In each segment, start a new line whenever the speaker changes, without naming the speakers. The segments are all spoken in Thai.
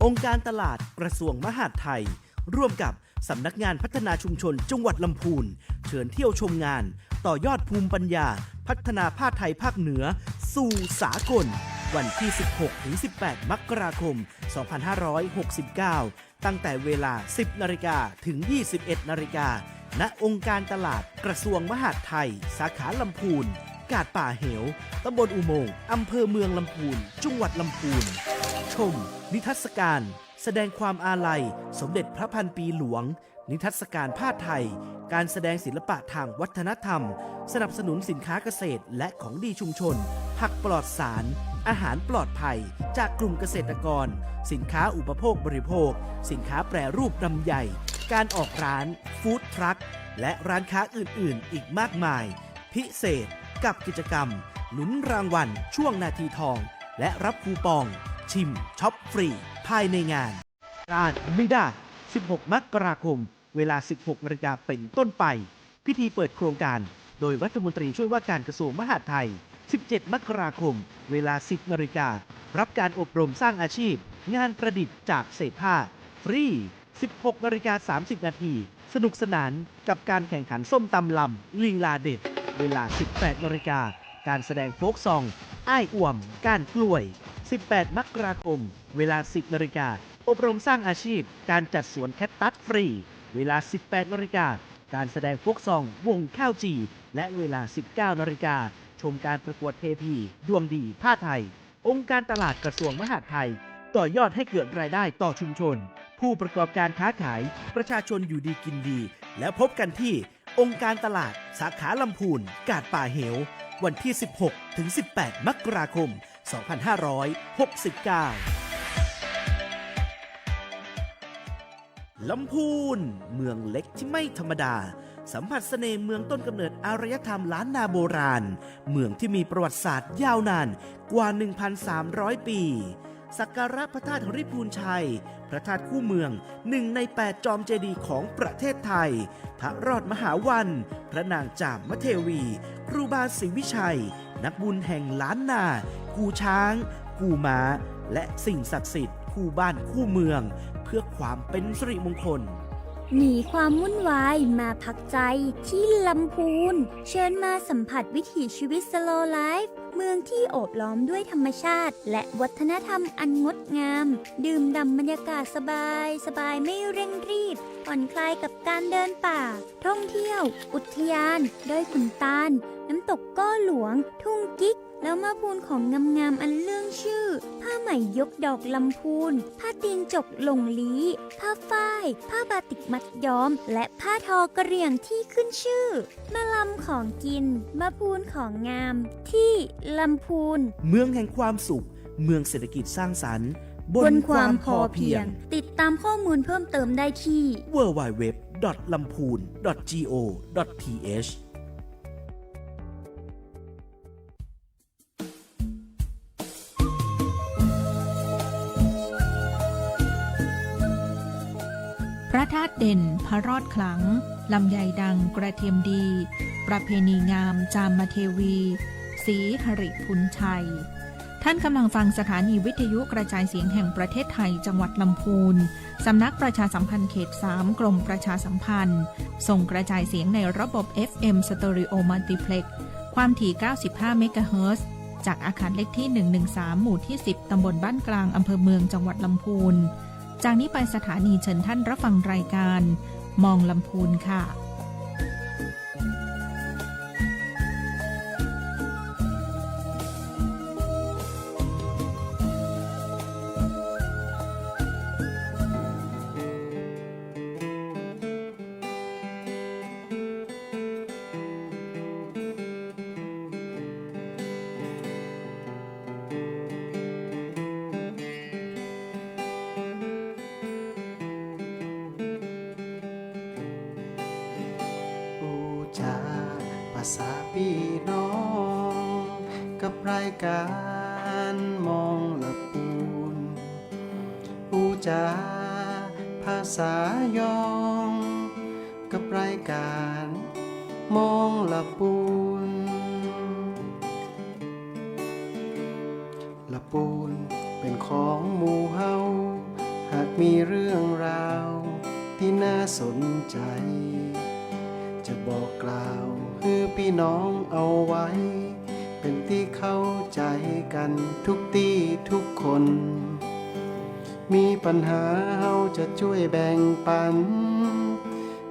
องค์การตลาดกระทรวงมหาดไทยร่วมกับสำนักงานพัฒนาชุมชนจังหวัดลำพูนเชิญเที่ยวชมงานต่อยอดภูมิปัญญาพัฒนาผ้าไทยภาคเหนือสู่สากลวันที่ 16-18 มกราคม 2569 ตั้งแต่เวลา 10 นาฬิกาถึง 21 นาฬิกาณองค์การตลาดกระทรวงมหาดไทยสาขาลำพูนกาดป่าเหวตำบลอุโมงค์อำเภอเมืองลำพูนจังหวัดลำพูนชมนิทรรศการแสดงความอาลัยสมเด็จพระพันปีหลวงนิทรรศการผ้าไทยการแสดงศิลปะทางวัฒนธรรมสนับสนุนสินค้าเกษตรและของดีชุมชนผักปลอดสารอาหารปลอดภัยจากกลุ่มเกษตรกรสินค้าอุปโภคบริโภคสินค้าแปรรูปลำใหญ่การออกร้านฟู้ดทรัคและร้านค้าอื่นๆอีกมากมายพิเศษกับกิจกรรมลุ้นรางวัลช่วงนาทีทองและรับคูปองชิมช็อปฟรีภายในงานการไม่ได้ 16 มกราคม เวลา 16 นาฬิกาเป็นต้นไป พิธีเปิดโครงการ โดยรัฐมนตรีช่วยว่าการกระทรวงมหาดไทย 17 มกราคม เวลา 10 นาฬิกา รับการอบรมสร้างอาชีพ งานประดิษฐ์จากเศษผ้า ฟรี 16 นาฬิกา 30 นาที สนุกสนานกับการแข่งขันส้มตำลำลีลาเด็ด เวลา 18 นาฬิกา การแสดงโฟกซองอ้ายอ่วมก้านกล้วย 18 มกราคม เวลา 10 นาฬิกา อบรมสร้างอาชีพ การจัดสวนแคคตัสฟรี เวลา 18 นาฬิกา การแสดงโฟกซองวงข้าวจี และเวลา 19 นาฬิกา ชมการประกวดเทพีดวงดีผ้าไทย องค์การตลาดกระทรวงมหาดไทย ต่อยอดให้เกิดรายได้ต่อชุมชน ผู้ประกอบการค้าขาย ประชาชนอยู่ดีกินดี แล้วพบกันที่องค์การตลาดสาขาลำพูนกาดป่าเหว วันที่ 16-18 มกราคม 2569 ลำพูนเมืองเล็กที่ไม่ธรรมดา สัมผัสเสน่ห์เมืองต้นกำเนิดอารยธรรมล้านนาโบราณ เมืองที่มีประวัติศาสตร์ยาวนานกว่า 1,300 ปี สักการะพระธาตุหริพูนชัย พระธาตุคู่เมือง1 ใน 8 จอมเจดีย์ของประเทศไทย พระรอดมหาวัน พระนางจามเทวี ครูบาศรีวิชัย นักบุญแห่งล้านนา กูช้าง กูม้า และสิ่งศักดิ์สิทธิ์คู่บ้านคู่เมือง เพื่อความเป็นสิริมงคล
หนีความวุ่นวายมาพักใจที่ลำพูนเชิญมาสัมผัสวิถีชีวิต Slow Life เมืองที่โอบล้อมด้วยธรรมชาติและวัฒนธรรมอันงดงามดื่มด่ำบรรยากาศสบายไม่เร่งรีบผ่อนคลายกับการเดินป่าท่องเที่ยวอุทยานดอยขุนตาลน้ำตกก้อหลวงทุ่งกิ๊กแล้วมาพูนของงามๆอันเรื่องชื่อผ้าไหมยกดอกลำพูนผ้าตีนจกหลงลีผ้าฝ้ายผ้าบาติกมัดย้อมและผ้าทอกระเหรี่ยงที่ขึ้นชื่อมาลำของกินมาพูนของงามที่ลำพูน
เมืองแห่งความสุข เมืองเศรษฐกิจสร้างสรรค์บนความพอเพียง
ติดตามข้อมูลเพิ่มเติมได้ที่
www.lampoon.go.th
พระธาตุเด่นพระรอดขลังลำไยดังกระเทียมดีประเพณีงามจามเทวีศรีหริพุนชัยท่านกำลังฟังสถานีวิทยุกระจายเสียงแห่งประเทศไทยจังหวัดลำพูนสำนักประชาสัมพันธ์เขต 3 กรมประชาสัมพันธ์ส่งกระจายเสียงในระบบ FM Stereo Multiplex ความถี่ 95 เมกะเฮิรตซ์จากอาคารเลขที่ 113 หมู่ที่ 10 ตำบลบ้านกลางอำเภอเมืองจังหวัดลำพูนจากนี้ไปสถานีเชิญท่านรับฟังรายการมองลำพูนค่ะ
ภาษาพี่น้องกับรายการมองละปูนปูจาภาษายองกับรายการมองละปูนละปูนเป็นของหมู่เฮา มีเรื่องราวที่น่าสนใจ จะบอกกล่าวให้พี่น้องเอาไว้ เป็นที่เข้าใจกันทุกที่ทุกคน มีปัญหาเฮาจะช่วยแบ่งปัน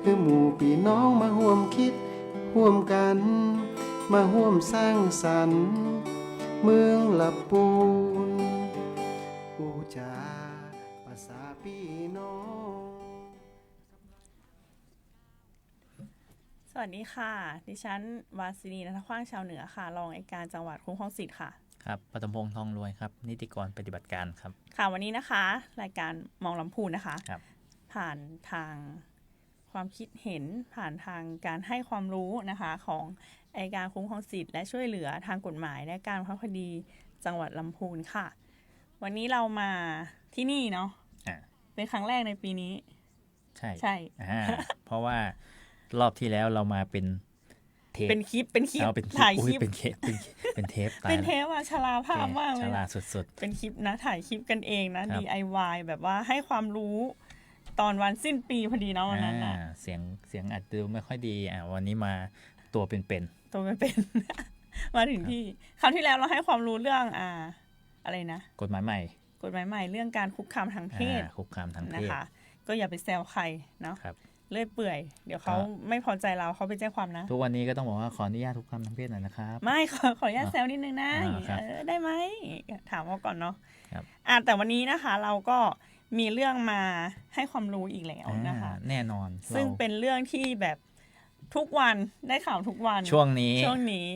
คือหมู่พี่น้องมาร่วมคิดร่วมกัน มาร่วมสร้างสรรค์เมืองละปูนปูจาภาษาพี่น้อง
สวัสดีค่ะ ดิฉันวาสินีนันทขว้างชาวเหนือค่ะ รองอัยการจังหวัดคุ้มครองสิทธิ์ค่ะ
ครับปฐมพงษ์ทองรวยครับนิติกรปฏิบัติการครับ
ค่ะวันนี้นะคะ รายการมองลำพูนนะคะ
ครับ
ผ่านทางความคิดเห็นผ่านทางการให้ความรู้นะคะของอัยการคุ้มครองสิทธิ์และช่วยเหลือทางกฎหมายและการบังคับคดีจังหวัดลำพูนค่ะ วันนี้เรามาที่นี่เนาะ
อ่า
เป็นครั้งแรกในปีนี้
ใช่
ใช่
เพราะว่ารอบที่แล้วเรามาเป็นเทป
เป็นคลิป
เอาเป็น
ถ่ายคลิป
เป็นเทปเป็นเทปตาย
เป็นเทปอะชลาภาพมากเล
ฉ
ย
ลา
นะ
ดสุด
เป็นคลิปนะถ่ายคลิปกันเองนะ
ครับ
DIY แบบว่าให้ความรู้ตอนวันสิ้นปีพอดีเนาะวันนั้นนะ
เสียงอาจจะดูไม่ค่อยดีวันนี้มาตัวเป็น
ตัวเป็นๆ มาถึงที่คราวที่แล้วเราให้ความรู้เรื่องอะไรนะ
กฎหมายใหม่
กฎหมายใหม่เรื่องการคุกคามทางเพศ
คุกคามทางเพ
นะ
ศ
คะ ก็อย่าไปแซวใครเนาะ
ครับ
เลื่อยเปื่อย เดี๋ยวเขา
ครับ
ไม่พอใจเราเขาไปแจ้งความนะ
ทุกวันนี้ก็ต้องบอกว่าขออนุญาตคุกคามทางเพศหน่อยนะครับ
ไม่ขออนุญาตแซวนิดนึงนะ
ครับ
ได้ไหมถามเขาก่อนเนาะ
ครับ
แต่วันนี้นะคะเราก็มีเรื่องมาให้ความรู้อีกแล้วนะคะ
แน่นอน
ซึ่ง
รา
เป็นเรื่องที่แบบทุกวันได้ข่าวทุกวัน
ช่วงนี้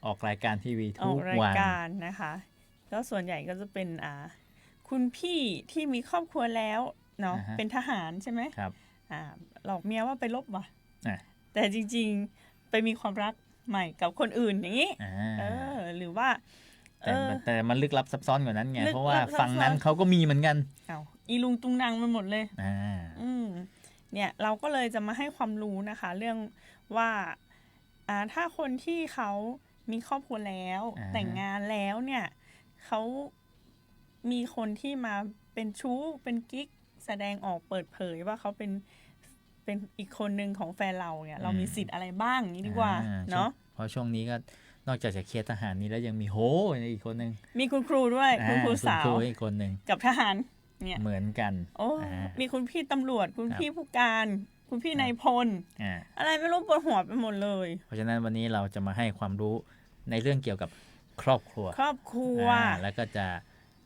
ออกรายการทีวี
อ
ทุ
อก
ก
ราย
วัน
การนะคะแล้วส่วนใหญ่ก็จะเป็นคุณพี่ที่มีครอบครัวแล้วเนาะเป็นทหารใช่ไหม
ครับ
หลอกเมียว่าไปรบว่ะ
อ่ะ
แต่จริงๆไปมีความรักใหม่กับคนอื่นอย่างนี้ หรือว่า
แต่มันลึกลับซับซ้อนกว่านั้นไง
ลึกลับ
เพราะว่า
ซับซ้อน
ฝั่งนั้นเขาก็มีเหมือนกัน
อีลุงตุงนางไปหมดเลย
อ่า
เนี่ยเราก็เลยจะมาให้ความรู้นะคะ เรื่องว่าถ้าคนที่เขามีครอบครัวแล้ว แต่งงานแล้วเนี่ยเขามีคนที่มาเป็นชู้เป็นกิ๊กแสดงออกเปิดเผยว่าเขาเป็นอีกคนหนึ่งของแฟนเราเนี่ยเรามีสิทธิ์อะไรบ้างอย่างนี้ดีกว่าเนาะ
เพราะช่วงนี้ก็นอกจากจะเคลียร์ทหารนี้แล้วยังมีโหอีกคนหนึ่ง
มีคุณครูด้วยคุณครูสาว
คุณครูอีกคนหนึ่ง
กับทหารเนี่ย
เหมือนกัน
โอ้มีคุณพี่ตำรวจคุณพี่ผู้การคุณพี่นายพล อะไรไม่รู้ปวดหัวไปหมดเลย
เพราะฉะนั้นวันนี้เราจะมาให้ความรู้ในเรื่องเกี่ยวกับครอบครัว
ครอบครัว
แล้วก็จะ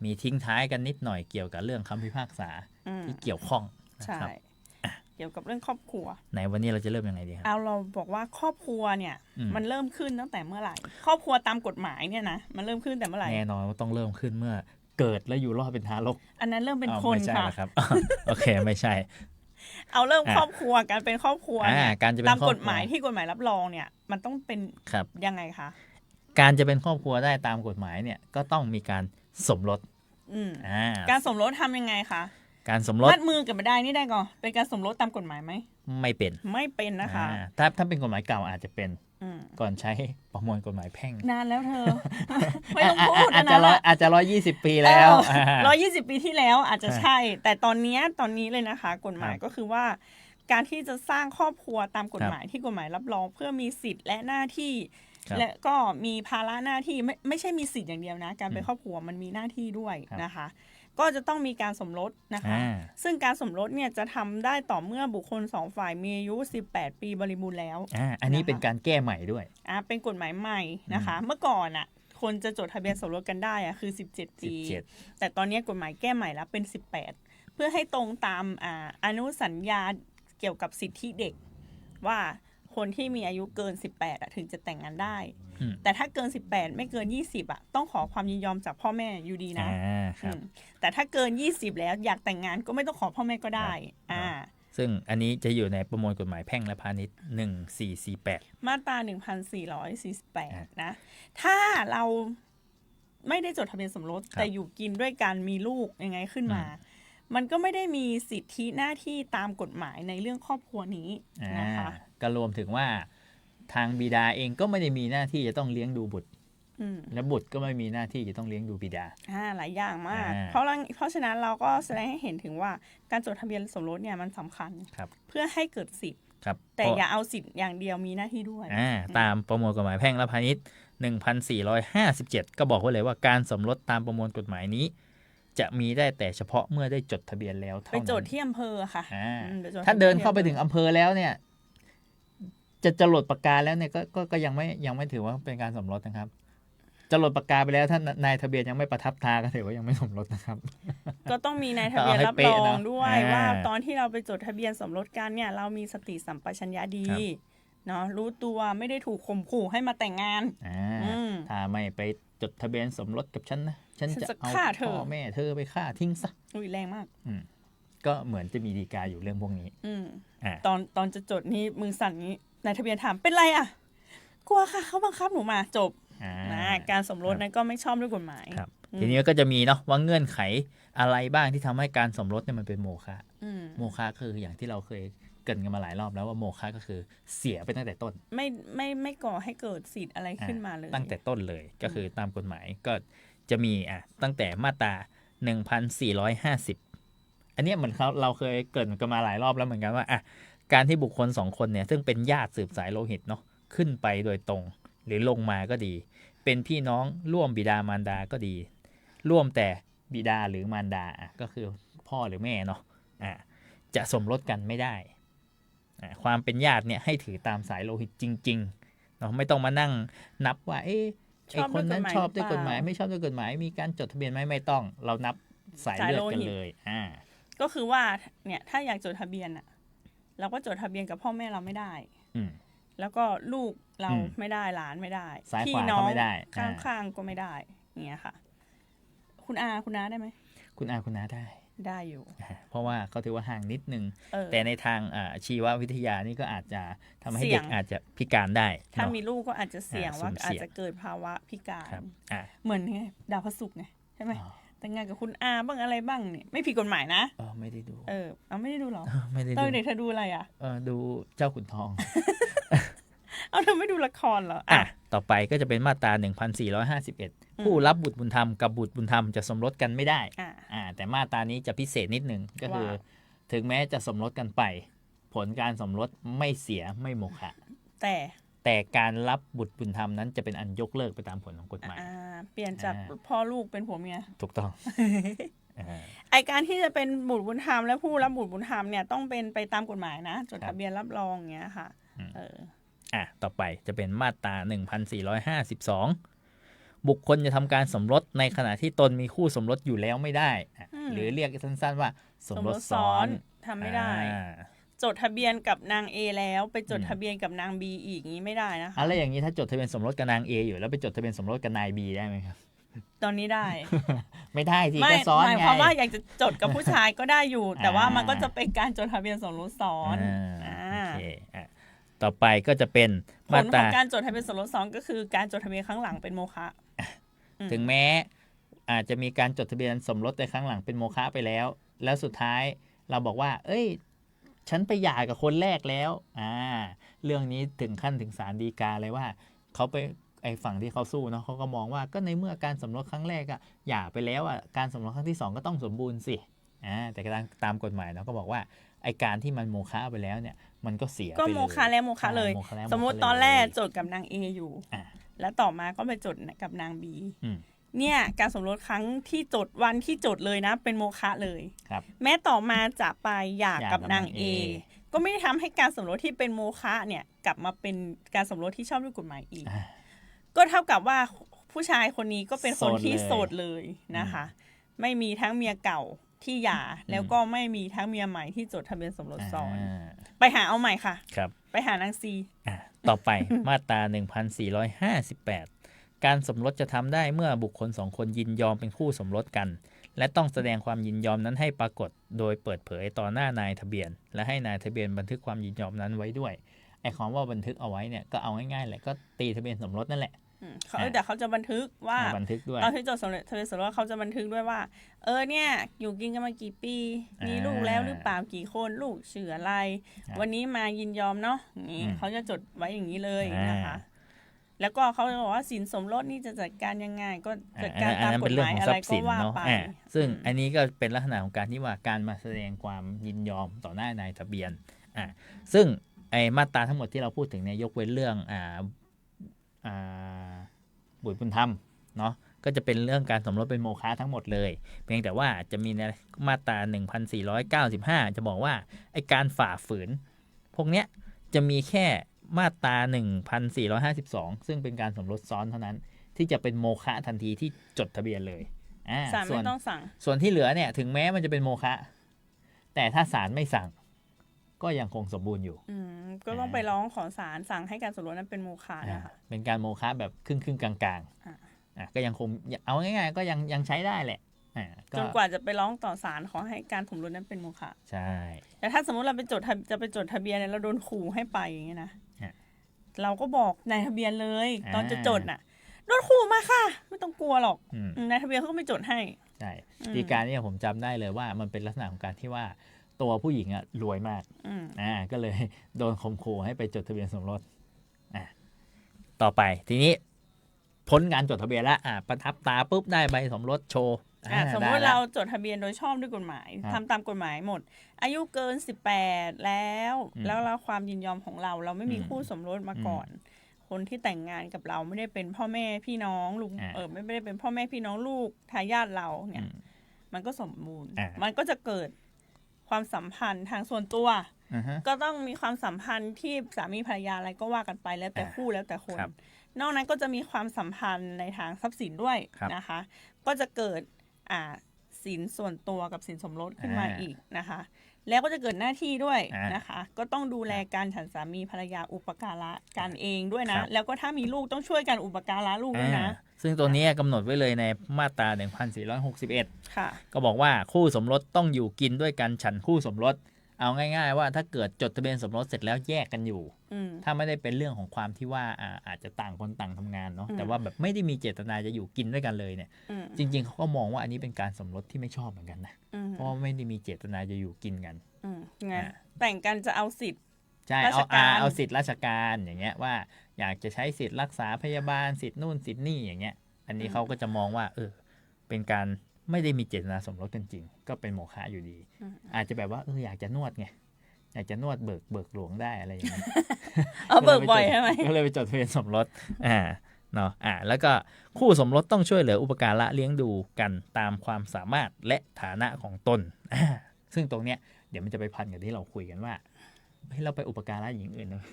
มีทิ้งท้ายกันนิดหน่อยเกี่ยวกับเรื่องคำพิพากษาที่เกี่ยวข้องนะ
ใช่
ครับ
เกี่ยวกับเรื่องครอบครัว
ไหนวันนี้เราจะเริ่มยังไงดีครับ
เราบอกว่าครอบครัวเนี่ย มันเริ่มขึ้นตั้งแต่เมื่อไหร่ ครอบครัวตามกฎหมายเนี่ยนะมันเริ่มขึ้นแต่เมื่อไหร่
แน่นอนว่าต้องเริ่มขึ้นเมื่อเกิดและอยู่รอดเป็นทารก
อันนั้นเริ่มเป็นคน
ไม่ใช่
ค่ะ
เหรอครับ โอเคไม่ใช่
เอาเริ่มครอบครัวการเป็นครอบครัวเนี่ย
การจะเป็น
ตาม
ครอบครัว
กฎหมายที่กฎหมายรับรองเนี่ย มันต้องเป็น
ครับ
ยังไงคะ
การจะเป็นครอบครัวได้ตามกฎหมายเนี่ยก็ต้องมีการสมรส
การสมรสทำยังไงคะ
การสมรส
มัดมือกันไม่ได้นี่ได้ก่อนเป็นการสมรสตามกฎหมายไหม
ไม่เป็น
ไม่เป็นนะคะ
ถ้าเป็นกฎหมายเก่าอาจจะเป็นก่อนใช้ประมวลกฎหมายแพ่ง
นานแล้วเธอ ไม่ต้องพูด
อาจ
นะ
จะอาจจะ120 ปีแล้ว
120 ปีที่แล้วอาจจะใช่ แต่ตอนนี้เลยนะคะ กฎหมายก็คือว่า การที่จะสร้างครอบครัวตามกฎหมายที่กฎหมายรับรองเพื่อมีสิทธิ์และหน้าที่ และก็มีภาระหน้าที่ไม่ใช่มีสิทธิ์อย่างเดียวนะการเป็นครอบครัวมันมีหน้าที่ด้วยนะคะ ก็จะต้องมีการสมรสนะคะซึ่งการสมรสเนี่ยจะทำได้ต่อเมื่อบุคคล2ฝ่ายมีอายุ18 ปีบริบูรณ์แล้ว
อันนี้เป็นการแก้ใหม่ด้วย
เป็นกฎหมายใหม่นะคะ เมื่อก่อนคนจะจดทะเบียนสมรสกันได้คือ17 ปีแต่ตอนนี้กฎหมายแก้ใหม่แล้วเป็น18เพื่อให้ตรงตามอนุสัญญาเกี่ยวกับสิทธิเด็กว่าคนที่มีอายุเกิน18ถึงจะแต่งงานได้แต่ถ้าเกิน18ไม่เกิน20ต้องขอความยินยอมจากพ่อแม่อยู่ดีนะแต่ถ้าเกิน20แล้วอยากแต่งงานก็ไม่ต้องขอพ่อแม่ก็ได้
ซึ่งอันนี้จะอยู่ในประมวลกฎหมายแพ่งและพาณิชย์1448
มาตรา1448นะถ้าเราไม่ได้จดทะเบียนสมรสแต่อยู่กินด้วยกันมีลูกยังไงขึ้นมามันก็ไม่ได้มีสิทธิหน้าที่ตามกฎหมายในเรื่องครอบครัวนี้นะคะ
ก็รวมถึงว่าทางบิดาเองก็ไม่ได้มีหน้าที่จะต้องเลี้ยงดูบุตร และบุตรก็ไม่มีหน้าที่จะต้องเลี้ยงดูบิดา
หลายอย่างมาก
อ่า
เพราะฉะนั้นเราก็แสดงให้เห็นถึงว่าการจดทะเบียนสมรสเนี่ยมันสำคัญ
ครับ
เพื่อให้เกิดสิทธิ์
ครับ
แต่อย่าเอาสิทธิ์อย่างเดียวมีหน้าที่ด้วย
ตามประมวลกฎหมายแพ่งและพาณิชย์ 1457 ก็บอกไว้เลยว่าการสมรสตามประมวลกฎหมายนี้ จะมีได้แต่เฉพาะเมื่อได้จดทะเบียนแล้วเท่า
ไป
นั้น
จดที่อำเภอค่ะ ไปจ
ถ้าเดินเข้าไป
ที่
ถึงอำเภอแล้วเนี่ย จะหลดปากกาแล้วเนี่ยก็ยังไม่ถือว่าเป็นการสมรสนะครับ จะหลดปากกาไปแล้วถ้านายทะเบียนยังไม่ประทับตาก็ถือว่ายังไม่สมรสนะครับ
ก็ต้องมีนายทะเบียน
เอาให้
รับ
เป๊ะ
รอง
นะ
ด้วย
อ่า
ว่าตอนที่เราไปจดทะเบียนสมรสกันเนี่ยเรามีสติสัมปชัญญะดี
ครับ
เนาะรู้ตัวไม่ได้ถูกข่มขู่ให้มาแต่งงาน
ถ้าไม่ไปจดทะเบียนสมรสกับฉันนะฉัน
ฉัน
จะ
จะ
เอา
ฆ่าเธอ
พ่อแม่เธอไปฆ่าทิ้งซะ
อุ้ยแรงมาก
ก็เหมือนจะมีฎีกาอยู่เรื่องพวกนี้ อ่า
ตอนจะจดนี่มือสั่นนี้นายทะเบียนถามเป็นไรอ่ะกลัวค่ะเขาบังคับหนูมาจบนะการสมรสนั้นก็ไม่ชอบด้วยกฎหมาย
ครับทีนี้ก็จะมีเนาะว่าเงื่อนไขอะไรบ้างที่ทำให้การสมรสเนี่ยมันเป็นโมฆะโมฆะคืออย่างที่เราเคยเกรินกันมาหลายรอบแล้วว่าโมฆะก็คือเสียไปตั้งแต่ต้น
ไม่ก่อให้เกิดสิทธิ์อะไรขึ้นมาเลย
ตั้งแต่ต้นเลยก็คือตามกฎหมายก็จะมีตั้งแต่มาตรา 1450 อันเนี้ยเหมือนเราเคยเกรินกันมาหลายรอบแล้วเหมือนกันว่าการที่บุคคลสองคนเนี่ยซึ่งเป็นญาติสืบสายโลหิตเนาะขึ้นไปโดยตรงหรือลงมาก็ดี เป็นพี่น้องร่วมบิดามารดาก็ดี ร่วมแต่บิดาหรือมารดาก็คือพ่อหรือแม่เนาะจะสมรสกันไม่ได้ความเป็นญาติเนี่ยให้ถือตามสายโลหิตจริงๆเนาะไม่ต้องมานั่งนับว่าไอ้คนนั้นชอบด้วยกฎหมายไม่ชอบด้วยกฎหมายมีการจดทะเบียนไหมไม่ต้องเรานับสายเลือดกันเลย
ก็คือว่าเนี่ยถ้าอยากจดทะเบียนอะเราก็จดทะเบียนกับพ่อแม่เราไม่ได้แล้วก็ลูกเราไม่ได้หลานไม่ได้พี่น้องข้างๆก็ไม่ได้อย่างเงี้ยค่ะคุณน้าได้ไหม
คุณน้า
ได้อยู่
เพราะว่าเขาถือว่าห่างนิดนึงแต่ในทางชีววิทยานี่ก็อาจจะทำให้เด็กอาจจะพิการได้
ถ้ามีลูกก็อาจจะเสี่ยงว่าอาจจะเกิดภาวะพิการเหมือนไงดาวพระศุกร์ไงใช่ไหมแต่งงานกับคุณบ้างอะไรบ้างเนี่ยไม่ผิดกฎหมายนะ
ไม่ได้ดู
เอาไม่ได้ดูหรอ
ไม่ได้ดู
ตอนเด็กเธอดูอะไร
ดูเจ้าขุนทอง
เอาเธอไม่ดูละครเหรอ
ต่อไปก็จะเป็นมาตรา 1451 ผู้รับบุตรบุญธรรมกับบุตรบุญธรรมจะสมรสกันไม่ได้แต่มาตรานี้จะพิเศษนิดนึงก็คือถึงแม้จะสมรสกันไปผลการสมรสไม่เสียไม่โมฆะแต่การรับบุตรบุญธรรมนั้นจะเป็นอันยกเลิกไปตามผลของกฎหมาย
เปลี่ยนจากพ่อลูกเป็นผัวเมีย
ถูกต้อง
ไอการที่จะเป็นบุตรบุญธรรมและผู้รับบุตรบุญธรรมเนี่ยต้องเป็นไปตามกฎหมายนะจดทะเบียนรับรองเงี้ยค่ะ
ต่อไปจะเป็นมาตรา 1452 บุคคลจะทำการสมรสในขณะที่ตนมีคู่สมรสอยู่แล้วไม่ได้หรือเรียกสั้นๆว่าสมรสซ้อน
ทำไม่ได้จดทะเบียนกับนาง A แล้วไปจดทะเบียนกับนาง B อีกงี้ไม่ได้นะคะ
อะไรอย่างนี้ถ้าจดทะเบียนสมรสกับนาง A อยู่แล้วไปจดทะเบียนสมรสกับนาย B ได้ไหมครับ
ตอนนี้ได้
ไม่ได้สิก็ซ้อนไง
หมายความว่าอยากจะจดกับผู้ชายก็ได้อยู่ แต่ว่ามันก็จะเป็นการจดทะเบียนสมรสซ้อน
ต่อไปก็จะเป็น
มาตราผลของการจดทะเบียนสมรสซ้อนก็คือการจดทะเบียนครั้งหลังเป็นโมฆะ
ถึงแม้อาจจะมีการจดทะเบียนสมรสในครั้งหลังเป็นโมฆะไปแล้วแล้วสุดท้ายเราบอกว่าฉันไปหย่ากับคนแรกแล้วเรื่องนี้ถึงขั้นถึงศาลฎีกาเลยว่าเขาไปไอ้ฝั่งที่เขาสู้เนาะเขาก็มองว่าก็ในเมื่อการสมรสครั้งแรกหย่าไปแล้วการสมรสครั้งที่2ก็ต้องสมบูรณ์สิแต่ตามกฎหมายเนาะก็บอกว่าไอ้การที่มันโมฆะไปแล้วเนี่ยมันก็เสีย
ก็โมฆะแล้วโมฆะเลยสมมติตอนแรกจดกับนาง A อยู่แล้วต่อมาก็ไปจดกับนาง B เนี่ยการสมรสครั้งที่จดวันที่จดเลยนะเป็นโมฆะเลยแม้ต่อมาจะไปหย่ากับนาง A ก็ไม่ได้ทำให้การสมรสที่เป็นโมฆะเนี่ยกลับมาเป็นการสมรสที่ชอบด้วยกฎหมายอีกก็เท่ากับว่าผู้ชายคนนี้ก็เป็นคนที่โสดเลยนะคะไม่มีทั้งเมียเก่าที่หย่าแล้วก็ไม่มีทั้งเมียใหม่ที่จดทะเบียนสมรสซ้อนไปหาเอาใหม่ค่ะไปหานางซี
ต่อไป มาตรา 1458 การสมรสจะทำได้เมื่อบุคคล2คนยินยอมเป็นคู่สมรสกันและต้องแสดงความยินยอมนั้นให้ปรากฏโดยเปิดเผยต่อหน้านายทะเบียนและให้นายทะเบียนบันทึกความยินยอมนั้นไว้ด้วยไอ้คำว่าบันทึกเอาไว้เนี่ยก็เอาง่ายๆแหละก็ตีทะเบียนสมรสนั่นแหละ
แต่เขาจะบันทึกว่าตอนที่จดทะเบียนสมรสเขาจะบันทึกด้วยว่าเนี่ยอยู่กินกันมากี่ปีมีลูกแล้วหรือเปล่ากี่คนลูกชื่ออะไรวันนี้มายินยอมเนาะอย่างนี้เขาจะจดไว้อย่างนี้เลยนะคะแ แล้วก็เขาบอกว่าสินสมรสนี่จะจัดการยังไงก็จัดการ
อัน
ตาม
นั้น
ก
เป็
ฎ
น
ห
เรื่อง
มาย
ของ
อะ
ทรั
ไร
พย์
ก็
สิน
ว่า
เนาะ
ไป
ซึ่งอันนี้ก็เป็นลักษณะของการที่ว่าการมาแสดงความยินยอมต่อหน้านายทะเบียนซึ่งไอ้มาตราทั้งหมดที่เราพูดถึงเนี่ยยกเว้นเรื่องบุตรบุญธรรมเนาะก็จะเป็นเรื่องการสมรสเป็นโมฆะทั้งหมดเลยเพียงแต่ว่าจะมีในมาตรา 1495 จะบอกว่าไอ้การฝ่าฝืนพวกเนี้ยจะมีแค่มาตรา 1452 ซึ่งเป็นการสมรสซ้อนเท่านั้นที่จะเป็นโมฆะทันทีที่จดทะเบียนเลย
ศาลไม่ต้องสั่ง
ส่วนที่เหลือเนี่ยถึงแม้มันจะเป็นโมฆะแต่ถ้าศาลไม่สั่งก็ยังคงสมบูรณ์อยู่
ก็ต้องไปร้องขอศาลสั่งให้การสมรสนั้นเป็นโมฆะนะคะ
เป็นการโมฆะแบบครึ่งกลางๆก็ยังคงเอาง่ายๆก็ยังใช้ได้แหละ
จนกว่าจะไปร้องต่อศาลขอให้การสมรสนั้นเป็นโมฆะ
ใช่
แต่ถ้าสมมติเราจะไปจดทะเบียนเนี่ยเราโดนขู่ให้ไปอย่างเงี้ยนะเราก็บอกนายทะเบียนเลยตอนจะจดน่ะโดนขู่มาค่ะไม่ต้องกลัวหรอกนายทะเบียนเขาก็ไม่จดให้
ใช่ดีการนี้ผมจำได้เลยว่ามันเป็นลักษณะของการที่ว่าตัวผู้หญิงรวยมากก็เลยโดนข่มขู่ให้ไปจดทะเบียนสมรสต่อไปทีนี้พ้นการจดทะเบียนแล้วประทับตาปุ๊บได้ใบสมรสโชว์
สมมติเราจดทะเบียนโดยชอบด้วยกฎหมายทำตามกฎหมายหมดอายุเกิน18แล้วความยินยอมของเราไม่มีคู่สมรสมาก่อนคนที่แต่งงานกับเราไม่ได้เป็นพ่อแม่พี่น้องลูกไม่ได้เป็นพ่อแม่พี่น้องลูกทายาทเราเนี่ยมันก็สมบูรณ์มันก็จะเกิดความสัมพันธ์ทางส่วนตัวก็ต้องมีความสัมพันธ์ที่สามีภรรยาอะไรก็ว่ากันไปแล้วแต่คู่แล้วแต่คนนอกนั้นก็จะมีความสัมพันธ์ในทางทรัพย์สินด้วยนะคะก็จะเกิดสินส่วนตัวกับสินสมรสขึ้นมาอีกนะคะแล้วก็จะเกิดหน้าที่ด้วยนะคะก็ต้องดูแลการฉันสามีภรรยาอุปการะกันเองด้วยนะแล้วก็ถ้ามีลูกต้องช่วยกันอุปการะลูกด้วยนะ
ซึ่งตัวนี้กำหนดไว้เลยในมาตรา 1461 ก็บอกว่าคู่สมรสต้องอยู่กินด้วยกันฉันคู่สมรสเอาง่ายๆว่าถ้าเกิดจดทะเบียนสมรสเสร็จแล้วแยกกันอยู่ถ้าไม่ได้เป็นเรื่องของความที่ว่าอาจจะต่างคนต่างทำงานเนาะแต่ว่าแบบไม่ได้มีเจตนาจะอยู่กินด้วยกันเลยเนี่ยจริงๆเขาก็มองว่าอันนี้เป็นการสมรสที่ไม่ชอบเหมือนกันนะเพราะไม่ได้มีเจตนาจะอยู่กินกัน
ไงแต่งกันจะเอาสิทธิ์
ใช่เอาสิทธิ์ราชการอย่างเงี้ยว่าอยากจะใช้สิทธิ์รักษาพยาบาลสิทธิ์นู่นสิทธิ์นี่อย่างเงี้ยอันนี้เขาก็จะมองว่าเป็นการไม่ได้มีเจตนาสมรสกันจริงก็เป็นโมฆะอยู่ดีอาจจะแบบว่าอยากจะนวดไงอยากจะนวดเบิกหลวงได้อะไรอย่างเงี้ย
เบิกบ่อยใช่ไหม
ก็เลยไปจดทะเบียนสมรสเนาะแล้วก็คู่สมรสต้องช่วยเหลืออุปการะเลี้ยงดูกันตามความสามารถและฐานะของตนซึ่งตรงเนี้ยเดี๋ยวมันจะไปพันกับที่เราคุยกันว่าเราไปอุปการะหญิงอื่นนะ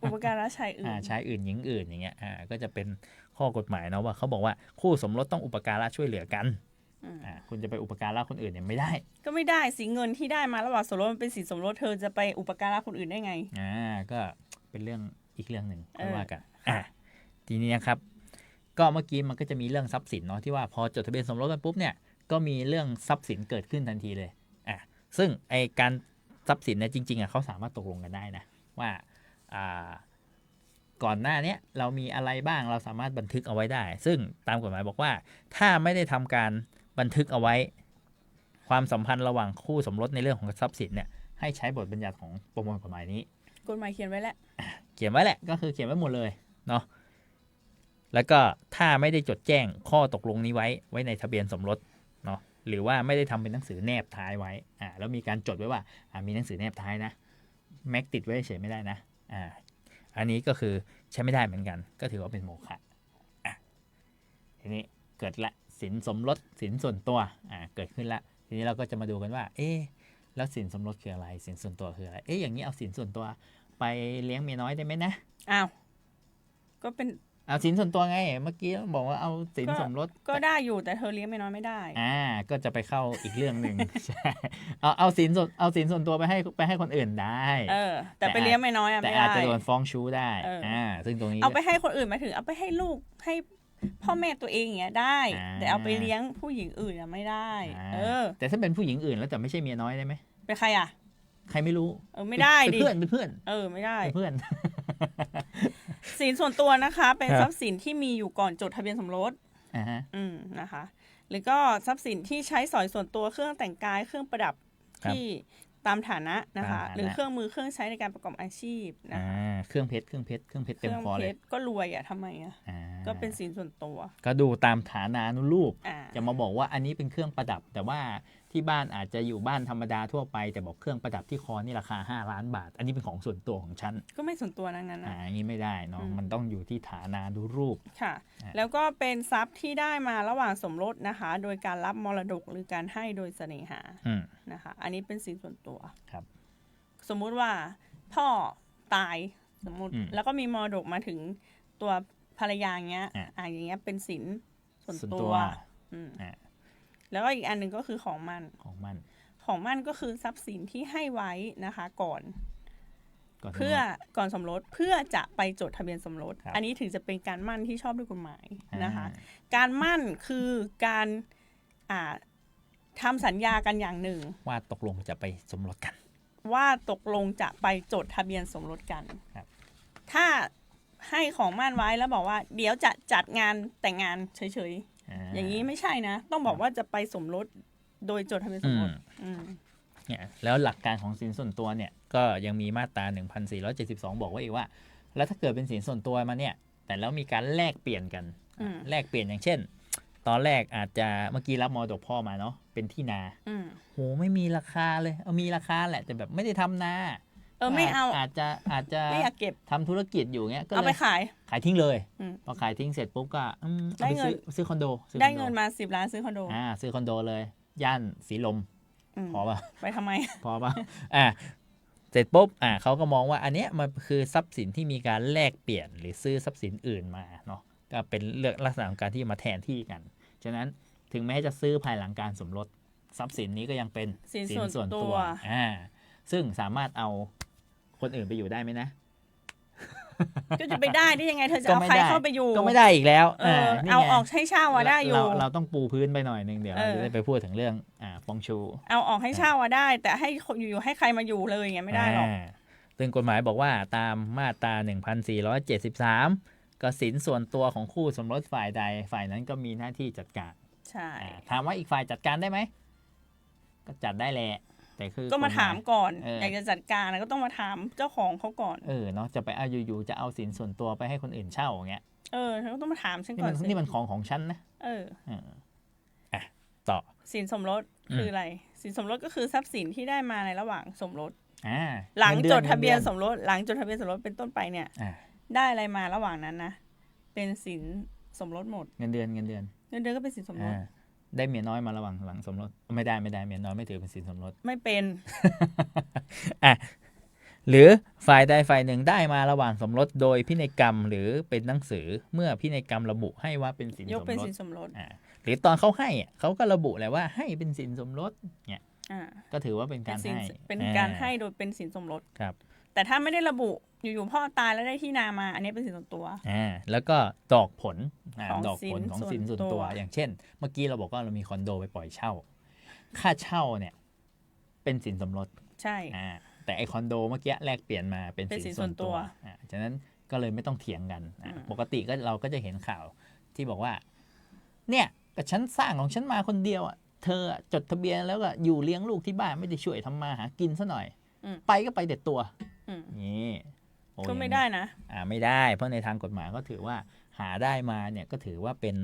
อุปการะชายอื่น
ชายอื่นหญิงอื่นอย่างเงี้ยก็จะเป็นข้อกฎหมายเนาะว่าเขาบอกว่าคู่สมรสต้องอุปการะช่วยเหลือกันคุณจะไปอุปการะคนอื่นเนี่ยไม่ได้
ก็ไม่ได้สิเงินที่ได้มาระหว่างสมรสมันเป็นสินสมรสเธอจะไปอุปการะคนอื่นได้ไง
ก็เป็นเรื่องอีกเรื่องหนึ่งค่อยว่ากันทีนี้นะครับก็เมื่อกี้มันก็จะมีเรื่องทรัพย์สินเนาะที่ว่าพอจดทะเบียนสมรสกันปุ๊บเนี่ยก็มีเรื่องทรัพย์สินเกิดขึ้นทันทีเลยซึ่งไอการทรัพย์สินเนี่ยจริงๆเขาสามารถตกลงกันได้นะว่าก่อนหน้านี้เรามีอะไรบ้างเราสามารถบันทึกเอาไว้ได้ซึ่งตามกฎหมายบอกว่าถ้าไม่ได้ทำการบันทึกเอาไว้ความสัมพันธ์ระหว่างคู่สมรสในเรื่องของทรัพย์สินเนี่ยให้ใช้บทบัญญัติของประมวลกฎหมายนี้
กฎหมายเขียนไว้แล้ว
เขียนไว้แหละก็คือเขียนไว้หมดเลยเนาะแล้วก็ถ้าไม่ได้จดแจ้งข้อตกลงนี้ไว้ในทะเบียนสมรสเนาะหรือว่าไม่ได้ทำเป็นหนังสือแนบท้ายไว้แล้วมีการจดไว้ว่ามีหนังสือแนบท้ายนะแม็กติดไว้เฉยไม่ได้นะอันนี้ก็คือใช้ไม่ได้เหมือนกันก็ถือว่าเป็นโมฆะทีนี้เกิดละสินสมรสสินส่วนตัวเกิดขึ้นละทีนี้เราก็จะมาดูกันว่าแล้วสินสมรสคืออะไรสินส่วนตัวคืออะไรอย่างนี้เอาสินส่วนตัวไปเลี้ยงเมียน้อยได้ไหมนะ
ก็เป็น
เอาสินส่วนตัวไงเมื่อกี้บอกว่าเอาสินสมรส
ก็ได้อยู่แต่เธอเลี้ยงเมียน้อยไม่ได้
ก็จะไปเข้าอีกเรื่องนึงใช่เอาสินส่วนตัวไปให้คนอื่นได้
แต่ไปเลี้ยงเมียน้อยไม่ได้
แต่อาจจะโดนฟ้องชู้ได้ซึ่งตรงนี้
เอาไปให้คนอื่นหมายถึงเอาไปให้ลูกให้พ่อแม่ตัวเองอย่างเงี้ยได้แต่เอาไปเลี้ยงผู้หญิงอื่นไม่ได้
แต่ถ้าเป็นผู้หญิงอื่นแล้วแต่ไม่ใช่เมียน้อยได้ไหม
เป็นใคร
ใครไม่รู้
ไม่ได้ดิ
เป็นเพื่อน
ไม่ได้
เพื่อน
สินส่วนตัวนะคะเป็นทรัพย์สินที่มีอยู่ก่อนจดทะเบียนสมรสนะคะหรือก็ทรัพย์สินที่ใช้สอยส่วนตัวเครื่องแต่งกายเครื่องประดับที่ ตามฐานะนะคะ
ตามฐานะ
หรือเครื่องมือเครื่องใช้ในการประกอบอาชีพนะคะ
เครื่องเพชรเต็มคอเลย
ก็รวยทำไม
อ่า
ก็เป็นสินส่วนตัว
ก็ดูตามฐานานุรูป
อ่า
จะมาบอกว่าอันนี้เป็นเครื่องประดับ แต่ว่าที่บ้านอาจจะอยู่บ้านธรรมดาทั่วไปแต่บอกเครื่องประดับที่คอนี่ราคา5 ล้านบาท อันนี้เป็นของส่วนตัวของฉัน
ก็ไม่ส่วนตัวนั้นนะ
อันนี้ไม่ได้เนาะมันต้องอยู่ที่ฐานานุรูป
ค่ะ แล้วก็เป็นทรัพย์ที่ได้มาระหว่างสมรสนะคะ โดยการรับมรดกหรือการให้โดยเสน่หา
อืม
นะคะ อันนี้เป็นสินส่วนตัว
ครับ
สมมุติว่าพ่อตายสมมุติ แล้วก็มีมรดกมาถึงตัวภรรยาอย่างเงี้ยอย่างเงี้ยเป็นสินส่วนตัวแล้วก็อีกอันหนึ่งก็คือของมั่นก็คือทรัพย์สินที่ให้ไว้นะคะก่อนสมรสเพื่อจะไปจดทะเบียนสมรสอันนี้ถึงจะเป็นการมั่นที่ชอบด้วยกฎหมายนะคะ การมั่นคือการทำสัญญากันอย่างหนึ่ง
ว่าตกลงจะไปสมรสกัน
ว่าตกลงจะไปจดทะเบียนสมรสกันถ้าให้ของมั่นไว้แล้วบอกว่าเดี๋ยวจะจัดงานแต่งงานเฉยๆอย่างนี้ไม่ใช่นะต้องบอกว่าจะไปสมรสโดยจดทะเบียนสมรส
เนี่ยแล้วหลักการของสินส่วนตัวเนี่ยก็ยังมีมาตรา 1472 บอกไว้อีกว่าแล้วถ้าเกิดเป็นสินส่วนตัวมาเนี่ยแต่แล้วมีการแลกเปลี่ยนกันแลกเปลี่ยนอย่างเช่นตอนแรกอาจจะเมื่อกี้รับมรดกพ่อมาเนาะเป็นที่นาโหไม่มีราคาเลยมีราคาแหละแต่แบบไม่ได้ทำนา
ไม่เอา
อาจจะ
ไม่อยากเก็บ
ทำธุรกิจอยู่เงี้ยก็
เอาไปข
ายทิ้งเลยพอขายทิ้งเสร็จปุ๊บก็
ได้เงิน
ซื้อคอนโด
ได้เงินมา10 ล้านซื้อคอนโด
ซื้อคอนโดเลยย่านสีลมพอป่ะ
ไปทำไม
พอป่ะเสร็จปุ๊บเขาก็มองว่าอันเนี้ยมันคือทรัพย์สินที่มีการแลกเปลี่ยนหรือซื้อทรัพย์สินอื่นมาเนาะก็เป็นเรื่องลักษณะของการที่มาแทนที่กันฉะนั้นถึงแม้จะซื้อภายหลังการสมรสทรัพย์สินนี้ก็ยังเป็น
สินส่วนตัว
ซึ่งสามารถเอาคนอื่นไปอยู่ได้ไหมนะ
ก็จะไปได้ยังไงเธอจะเอาใครเข้าไปอยู่
ก็ไม่ได้อีกแล้ว
เอาออกให้เช่าได้อยู่
เราต้องปูพื้นไปหน่อยนึงเดี๋ยวเราจะได้ไปพูดถึงเรื่องฟงชู
เอาออกให้เช่าได้แต่ให้อยู่ให้ใครมาอยู่เลยอย่างเงี้ยไม่ได้หรอก
ซึ่งกฎหมายบอกว่าตามมาตรา 1473 ก็สินส่วนตัวของคู่สมรสฝ่ายใดฝ่ายนั้นก็มีหน้าที่จัดการ
ใช่
ถามว่าอีกฝ่ายจัดการได้ไหมก็จัดได้แหละแต่คือ
ก็มาถามก่อนอยากจะจัดการก็ต้องมาถามเจ้าของเขาก่อน
เนาะจะไปอยู่ๆจะเอาสินส่วนตัวไปให้คนอื่นเช่าอย่างเงี้ย
ฉันก็ต้องมาถามฉันก่อน
นี่มันของฉันนะต่อ
สินสมรสคืออะไรสินสมรสก็คือทรัพย์สินที่ได้มาในระหว่างสมรส
ห
ลังจดทะเบียนสมรสหลังจดทะเบียนสมรสเป็นต้นไปเนี่ยได้อะไรมาระหว่างนั้นนะเป็นสินสมรสหมด
เงินเดือน
ก็เป็นสินสมรส
ได้เมียน้อยมาระหว่างหลังสมรสไม่ได้เมียน้อยไม่ถือเป็นสินสมรส
ไม่เป็น
หรือฝ่ายใดฝ่ายหนึ่งได้มาระหว่างสมรสโดยพินัยกรรมหรือเป็นหนังสือเมื่อพินัยกรรมระบุให้ว่าเป็นสิน
สมรส
หรือตอนเขาให้เขาก็ระบุแหละว่าให้เป็นสินสมรสเนี่ยก็ถือว่าเป็นการให้
เป็นการให้โดยเป็นสินสมรส
ครับ
แต่ถ้าไม่ได้ระบุอยู่ๆพ่อตายแล้วได้ที่นามาอันนี้เป็นสินส่วนตัว
แล้วก็ดอกผลของสินส่วนตัวอย่างเช่นเมื่อกี้เราบอกว่าเรามีคอนโดไปปล่อยเช่าค่าเช่าเนี่ยเป็นสินสมรส
ใช่
แต่ไอคอนโดเมื่อกี้แลกเปลี่ยนมาเป็นสินส่วนตัวฉะนั้นก็เลยไม่ต้องเถียงกันปกติก็เราก็จะเห็นข่าวที่บอกว่าเนี่ยก็ฉันสร้างของฉันมาคนเดียวเธอจดทะเบียนแล้วก็อยู่เลี้ยงลูกที่บ้านไม่ได้ช่วยทำมาหากินซะหน่อยไปก็ไปแต่ตัวนี่
ก็ไม่ได้นะ
ไม่ได้เพราะในทางกฎหมายก็ถือว่าหาได้มาเนี่ยก็ถือว่าเป็น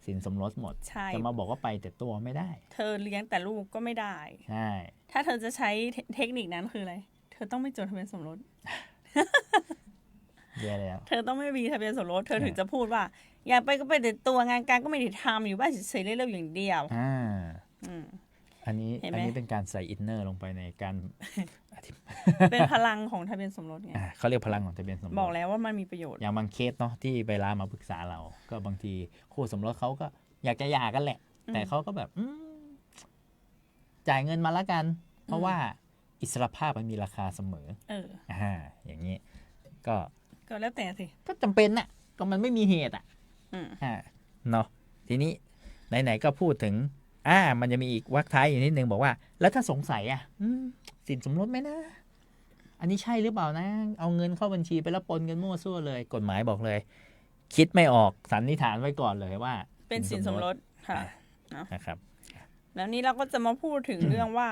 สินสมรสหมดจะมาบอกว่าไปแต่ตัวไม่ได้
เธอเลี้ยงแต่ลูกก็ไม่ได้
ใช่
ถ้าเธอจะใช้เทคนิคนั้นคืออะไรเธอต้องไม่จดทะเบียนสมรส
เยอะแล้ว
เธอต้องไม่มีทะเบียนสมรสเธอถึงจะพูดว่าอยากไปก็ไปแต่ตัวงานการก็ไม่ได้ทำอยู่บ้านเฉยๆเล่นๆอย่างเดียว
อันนี้เป็นการใส่อินเนอร์ลงไปในการ
เป็นพลังของทะเบียนสมรสไง
เขาเรียกพลังของทะเบียนสมรส
บอกแล้วว่ามันมีประโยชน์
อย่างบางเคสเนาะที่ไปร้านมาปรึกษาเราก็บางทีคู่สมรสเขาก็อยากจะหย่ากันแหละแต่เขาก็แบบจ่ายเงินมาละกันเพราะว่าอิสรภาพมันมีราคาเสมออย่างนี้ก็
แล้วแต่สิ
ก็จำเป็นน่ะก็มันไม่มีเหตุเนาะทีนี้ไหนๆก็พูดถึงมันจะมีอีกวรรคท้ายอยู่นิดนึงบอกว่าแล้วถ้าสงสัยสินสมรสไหมนะอันนี้ใช่หรือเปล่านะเอาเงินเข้าบัญชีไปแล้วปนกันมั่วซั่วเลยกฎหมายบอกเลยคิดไม่ออกสันนิษฐานไว้ก่อนเลยว่า
เป็นสินสมรสค่ะ
นะครับ
แล้วนี้เราก็จะมาพูดถึงเรื่องว่า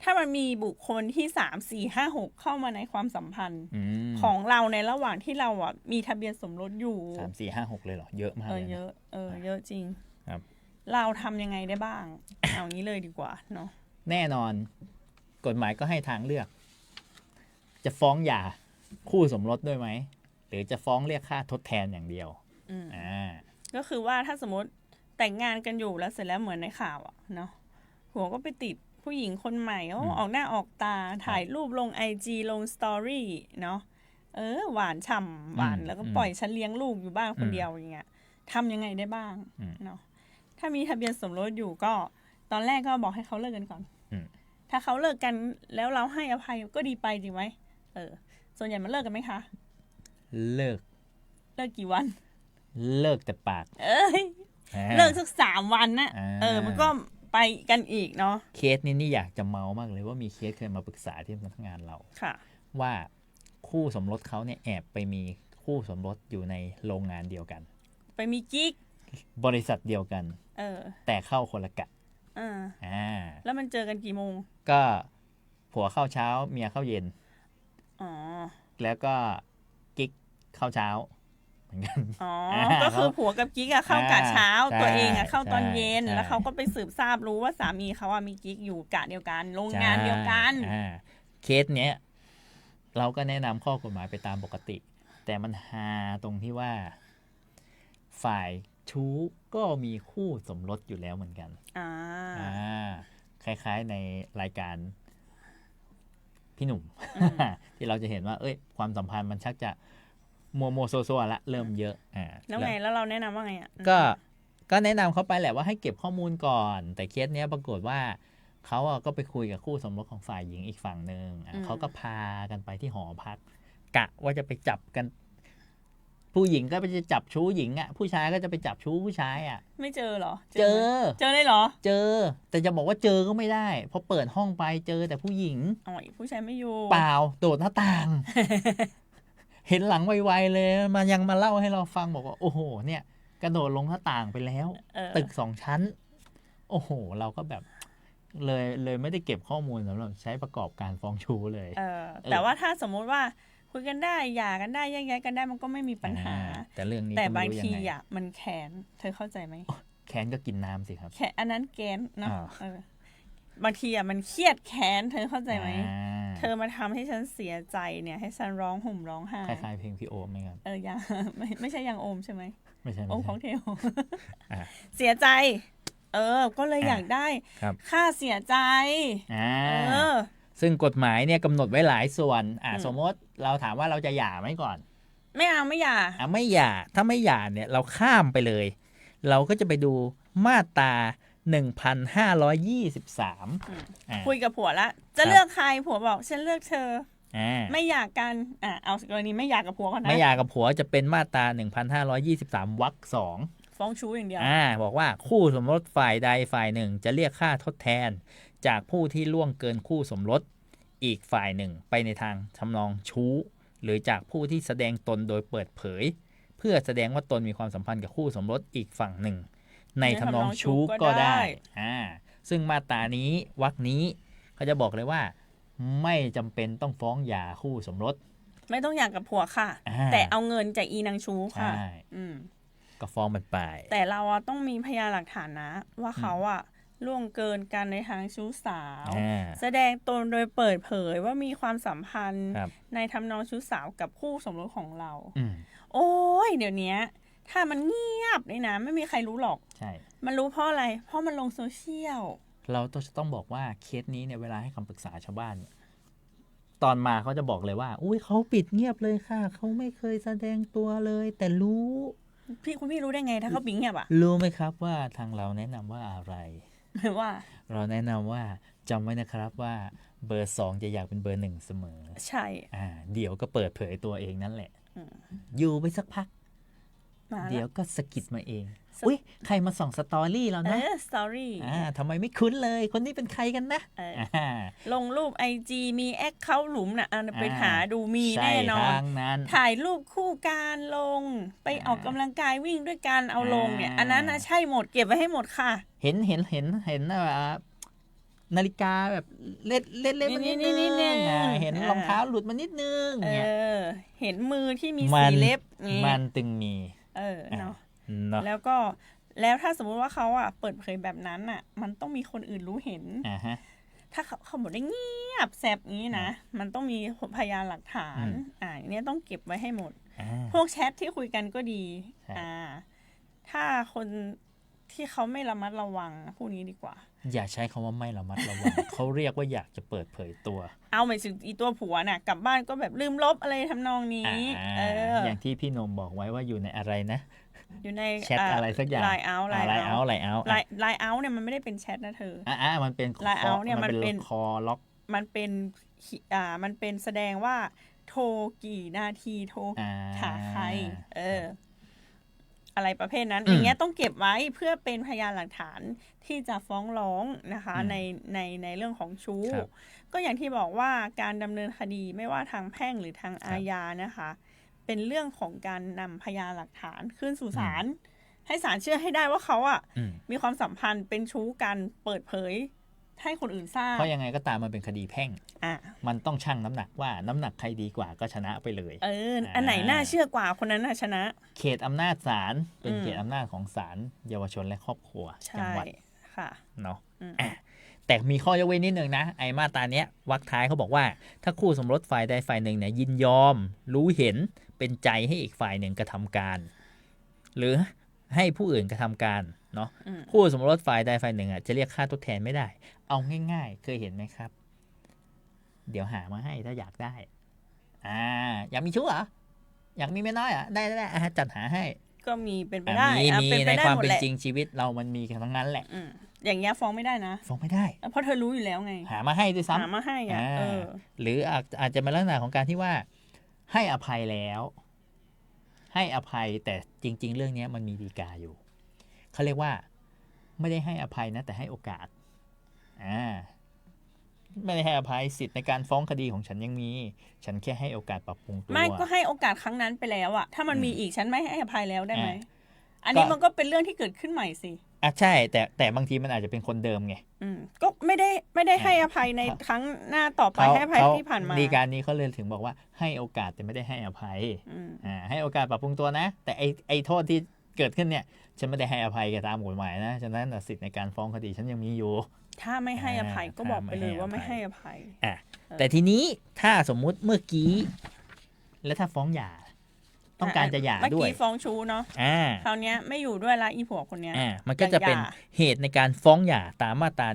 ถ้ามันมีบุคคลที่3 4 5 6เข้ามาในความสัมพันธ์
ม
ของเราในระหว่างที่เราอ่ะมีทะเบียนสมรสอยู่
3 4 5 6เลยเหรอเยอะมากเลยนะ
เยอะเยอะจริง
ครับ
เราทำยังไงได้บ้าง เอางี้เลยดีกว่าเนาะ
แน่นอนกฎหมายก็ให้ทางเลือก จะฟ้องหย่าคู่สมรสด้วยไหมหรือจะฟ้องเรียกค่าทดแทนอย่างเดียว
อืม
อ่า
ก็คือว่าถ้าสมมติแต่งงานกันอยู่แล้วเสร็จแล้วเหมือนในข่าวอะเนาะหัวก็ไปติดผู้หญิงคนใหม่ออกหน้าออกตาถ่ายรูปลง IG ลงสตอรี่เนาะหวานฉ่ำหวานแล้วก็ปล่อยฉันเลี้ยงลูกอยู่บ้านคนเดียวอย่างเงี้ยทำยังไงได้บ้างเนาะถ้ามีทะเบียนสมรสอยู่ก็ตอนแรกก็บอกให้เขาเลิกกันก่อนถ้าเขาเลิกกันแล้วเราให้อภัยก็ดีไปจริงไหมส่วนใหญ่มันเลิกกันไหมคะ
เลิก
กี่วัน
เลิกแต่ปาก
เลิกสัก3 วันนะมันก็ไปกันอีกเนาะ
เคสนี้นี่อยากจะเมามากเลยว่ามีเคสเคยมาปรึกษาที่สำนักงานเรา
ค่ะ
ว่าคู่สมรสเขาเนี่ยแอบไปมีคู่สมรสอยู่ในโรงงานเดียวกัน
ไปมีกิ๊ก
บริษัทเดียวกัน แต่เข้าคนละกะ
แล้วมันเจอกันกี่โมง
ก็ผัวเข้าเช้าเมียเข้าเย็น
อ๋อ
แล้วก็กิ๊กเข้าเช้าเหมือนกัน
อ๋อ ก็คือผัวกับกิ๊กอะเข้ากะเช้า
ใช่
ตัวเองอะเข้าตอนเย็น
ใช่
แล้วเขาก็ไปสืบทราบรู้ว่าสามีเขาอะมีกิ๊กอยู่กะเดียวกันโรงงานเดียวกัน
เคสเนี้ยเราก็แนะนำข้อกฎหมายไปตามปกติ แต่มันฮาตรงที่ว่าฝ่ายชู้ก็มีคู่สมรสอยู่แล้วเหมือนกันคล้ายๆในรายการพี่หนุ่ม ที่เราจะเห็นว่าความสัมพันธ์มันชักจะโมโซโซละเริ่มเยอะ
แล้วไงแล้วเราแนะนำว่าไงอ่ะ
ก็แนะนำเขาไปแหละว่าให้เก็บข้อมูลก่อน แต่เคสเนี้ยปรากฏว่าเขาก็ไปคุยกับคู่สมรสของฝ่ายหญิงอีกฝั่งหนึ่งเขาก็พากันไปที่หอพักกะว่าจะไปจับกัน ผู้หญิงก็ไปจะจับชู้หญิงผู้ชายก็จะไปจับชู้ผู้ชาย
ไม่เจอเหรอ
เจอ
ได้เหรอ
เจอแต่จะบอกว่าเจอก็ไม่ได้เพราะเปิดห้องไปเจอแต่ผู้หญิง
ผู้ชายไม่อยู่
เปล่าโดดหน้าต่าง เห็นหลังไวๆเลยยังมาเล่าให้เราฟังบอกว่าโอ้โหเนี่ยกระโดดลงหน้าต่างไปแล้วตึก2 ชั้นโอ้โหเราก็แบบเลยไม่ได้เก็บข้อมูลสำหรับใช้ประกอบการฟ้องชู้เลย
แต่ว่าถ้าสมมุติว่าคุยกันได้หย่ากันได้แยกย้ายกันได้มันก็ไม่มีปัญหา
แต่เรื่องนี้
แต่บางทีมันแค้นเธอเข้าใจไหม
แค้นก็กินน้ำสิครับ
แค้นอันนั้นแค้นเนาะบางทีมันเครียดแค้นเธอเข้าใจไหมเธอมาทำให้ฉันเสียใจเนี่ยให้ฉันร้องห่มร้องไห้
คล้ายๆเพลงพี่โอมไหมครับ
ยังไม่ใช่ยังโอมใช่ไหม
ไม่ใช่
โอมของเทวเสียใจก็เลยอยากได้ค่าเสียใจ
ซึ่งกฎหมายเนี่ยกำหนดไว้หลายส่วนสมมติเราถามว่าเราจะหย่าไหมก่อน
ไม่หย่า
ไม่หย่าถ้าไม่หย่าเนี่ยเราข้ามไปเลยเราก็จะไปดูมาตรา1523
คุยกับผัวละจะเลือกใครผัวบอกฉันเลือกเธอไม่หย่ากันเอากรณีไม่หย่ากับผัวก่อนนะ
ไม่หย่ากับผัวจะเป็นมาตรา1523 วรรค 2
ฟ้องชู้อย่างเดียว
บอกว่าคู่สมรสฝ่ายใดฝ่ายหนึ่งจะเรียกค่าทดแทนจากผู้ที่ล่วงเกินคู่สมรสอีกฝ่ายหนึ่งไปในทางทำนองชู้หรือจากผู้ที่แสดงตนโดยเปิดเผยเพื่อแสดงว่าตนมีความสัมพันธ์กับคู่สมรสอีกฝั่งหนึ่งในทำนองชู้ก็ได้ซึ่งมาตรานี้วรรคนี้เขาจะบอกเลยว่าไม่จำเป็นต้องฟ้องหย่าคู่สมรส
ไม่ต้องหย่ากับผัวค่ะแต่เอาเงินจากอีนางชู้ค่ะ
ก็ฟ้องมันไป
แต่เราต้องมีพยานหลักฐานนะว่าเขาล่วงเกินกันในทางชู้สาวแสดงตนโดยเปิดเผยว่ามีความสัมพันธ์ในทำนองชู้สาวกับคู่สมรสของเราโอ้ยเดี๋ยวนี้ถ้ามันเงียบนี่นะไม่มีใครรู้หรอก
ใช่
มันรู้เพราะอะไรเพราะมันลงโซเชียล
เราต้องบอกว่าเคสนี้เนี่ยเวลาให้คำปรึกษาชาวบ้านตอนมาเขาจะบอกเลยว่าอุ้ยเขาปิดเงียบเลยค่ะเขาไม่เคยแสดงตัวเลยแต่รู้
คุณพี่รู้ได้ไงถ้าเขาปิดเงียบ
รู้ไหมครับว่าทางเราแนะนำว่าอะไร
ว่า
เราแนะนำว่าจำไว้นะครับว่าเบอร์2จะอยากเป็นเบอร์1เสมอ
ใช่
เดี๋ยวก็เปิดเผยตัวเองนั่นแหละอยู่ไปสักพักเดี๋ยวก็สะกิดมาเองอุ้ยใครมาส่องสตอรี่เรานะ
สตอรี่
ทำไมไม่คุ้นเลยคนนี้เป็นใครกันนะ
ลงรูป IG มีแอคเคาท์หลุมนะไปหาดูมีแน่นอนถ่ายรูปคู่การลงไปออกกำลังกายวิ่งด้วยกันเอาลงเนี่ยอันนั้นนะใช่หมดเก็บไว้ให้หมดค่ะ
เห็น นาฬิกาแบบเล็ดเล็ดเล็ดมานิดนึงเห็นรองเท้าหลุดมานิดนึงเนี่ย
เห็นมือที่มีสีเล็บ
มันตึงมี
เนาะ
เนาะ
แล้วถ้าสมมุติว่าเขาเปิดเผยแบบนั้นมันต้องมีคนอื่นรู้เห็น
ฮะ
ถ้าเขาบอกได้เงียบแซบงี้นะมันต้องมีพยานหลักฐานอย่างนี้ต้องเก็บไว้ให้หมดพวกแชทที่คุยกันก็ดีถ้าคนที่เขาไม่ระมัดระวังพวกนี้ดีกว่า
อย่าใช้คำว่าไม่ระมัดระวัง เขาเรียกว่าอยากจะเปิดเผยตัว
เอาหมายถึงอีตัวผัวน่ะกลับบ้านก็แบบลืมลบอะไรทำนองนี้
อย่างที่พี่นมบอกไว้ว่าอยู่ในอะไรนะ
อยู่ใน
แชทอะไรสักอย่าง
ไลน์เอาเนี่ยมันไม่ได้เป็นแชทนะเธอ
มันเป็น
ไลน์เอาเนี่ยมันเป็น
คอล็อก
มันเป็นแสดงว่าโทรกี่นาทีโทรหาใครอะไรประเภทนั้นอย่างเงี้ยต้องเก็บไว้เพื่อเป็นพยานหลักฐานที่จะฟ้องร้องนะคะในเรื่องของชู้ก็อย่างที่บอกว่าการดำเนินคดีไม่ว่าทางแพ่งหรือทางอาญานะคะเป็นเรื่องของการนำพยานหลักฐานขึ้นสู่ศาลให้ศาลเชื่อให้ได้ว่าเขามีความสัมพันธ์เป็นชู้กันเปิดเผยให้คนอื่นทราบ
เพราะยังไงก็ตามมันเป็นคดีแพ่งมันต้องชั่งน้ำหนักว่าน้ำหนักใครดีกว่าก็ชนะไปเลย
อันไหนน่าเชื่อกว่าคนนั้นน่ะชนะ
เขตอำนาจศาลเป็นเขตอำนาจของศาลเยาวชนและครอบครัวจังหวัดเนาะแต่มีข้อยกเว้นนิดนึงนะไอ้มาตราเนี้ยวรรคท้ายเขาบอกว่าถ้าคู่สมรสฝ่ายใดฝ่ายหนึ่งเนี่ยยินยอมรู้เห็นเป็นใจให้อีกฝ่ายหนึ่งกระทำการหรือให้ผู้อื่นกระทำการเนาะคู่สมรสฝ่ายใดฝ่ายหนึ่งจะเรียกค่าทดแทนไม่ได้เอาง่ายๆเคยเห็นไหมครับเดี๋ยวหามาให้ถ้าอยากได้อยากมีชู้เหรออยากมีเมียน้อยได้จัดหาให้
ก็มีเป็นไปได้
มีในความเป็นจริงชีวิตเรามันมีกันทั้งนั้นแหละ
อย่างเงี้ยฟ้องไม่ได้นะ
ฟ้องไม่ได้
เพราะเธอรู้อยู่แล้วไง
หามาให้ด้วยซ้ำ
หามาให้
หรืออาจจะเป็นลักษณะของการที่ว่าให้อภัยแล้วให้อภัยแต่จริงๆเรื่องนี้มันมีฎีกาอยู่เขาเรียกว่าไม่ได้ให้อภัยนะแต่ให้โอกาสไม่ได้ให้อภัยสิทธิ์ในการฟ้องคดีของฉันยังมีฉันแค่ให้โอกาสปรับปรุงตัว
ไม่ก็ให้โอกาสครั้งนั้นไปแล้วถ้ามันมีอีกฉันไม่ให้อภัยแล้วได้ไหมอันนี้มันก็เป็นเรื่องที่เกิดขึ้นใหม่สิ
ใช่แต่บางทีมันอาจจะเป็นคนเดิมไง
ก็ไม่ได้ให้อภัยในครั้งหน้าต่อไปให้อภัยที่ผ่านมา
ฎีกานี้เขาเลยถึงบอกว่าให้โอกาสแต่ไม่ได้ให้อภัยให้โอกาสปรับปรุงตัวนะแต่ไอ้โทษที่เกิดขึ้นเนี่ยฉันไม่ได้ให้อภัยตามกฎหมายนะฉะนั้นสิทธิ์ในการฟ้องคดีฉันยังมีอยู่
ถ้าไม่ให้อภัยก็บอกไปเลยว่าไม่ให้อภัย
แต่ทีนี้ถ้าสมมุติเมื่อกี้แล้วถ้าฟ้องหย่าต้องการจะหย่าด้วย
เมื่อกี้ฟ้องชู้เนาะคราวนี้ไม่อยู่ด้วยละอีผัวคนนี้
มันก็จะเป็นเหตุในการฟ้องหย่าตามมาตรา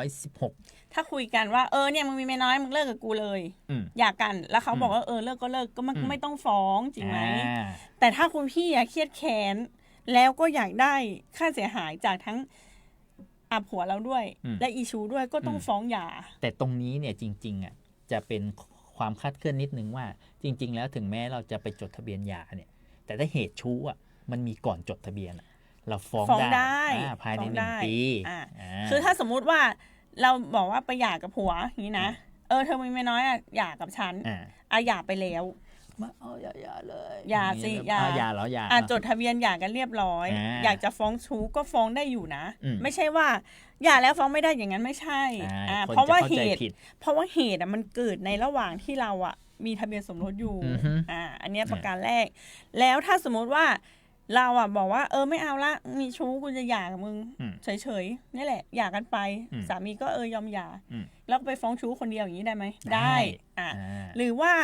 1516
ถ้าคุยกันว่าเนี่ยมึงมีเมียน้อยมึงเลิกกับกูเลยหย่ากันแล้วเขาบอกว่าเลิกก็เลิกก็ไม่ต้องฟ้องจริงไหมแต่ถ้าคุณพี่เครียดแค้นแล้วก็อยากได้ค่าเสียหายจากทั้งผัวเราด้วยและอีชูด้วยก็ต้องฟ้องหย่า
แต่ตรงนี้เนี่ยจริงๆจะเป็นความคลาดเคลื่อนนิดนึงว่าจริงๆแล้วถึงแม้เราจะไปจดทะเบียนหย่าเนี่ยแต่ถ้าเหตุชู้มันมีก่อนจดทะเบียนเราฟ้องได้ภายใน1 ปี
คือถ้าสมมุติว่าเราบอกว่าไปหย่ากับผัวอย่างนี้นะเธอมีเมียน้อยหย่ากับฉันหย่าไปแล้ว
อย่าเลย
หย่าสิหย่า
แล้วหย่า
จดทะเบียนหย่ากันเรียบร้อยอยากจะฟ้องชู้ก็ฟ้องได้อยู่นะไม่ใช่ว่าหย่าแล้วฟ้องไม่ได้อย่างนั้นไม่ใช่เพราะว่าเหตุมันเกิดในระหว่างที่เรามีทะเบียนสมรสอยู่อันนี้ประการแรกแล้วถ้าสมมติว่าเราบอกว่าไม่เอาละมีชู้กูจะหย่ากับมึงเฉยๆนี่แหละหย่ากันไปสามีก็ยอมหย่าแล้วไปฟ้องชู้คนเดียวอย่างนี้ได้ไหมได้หรือว่า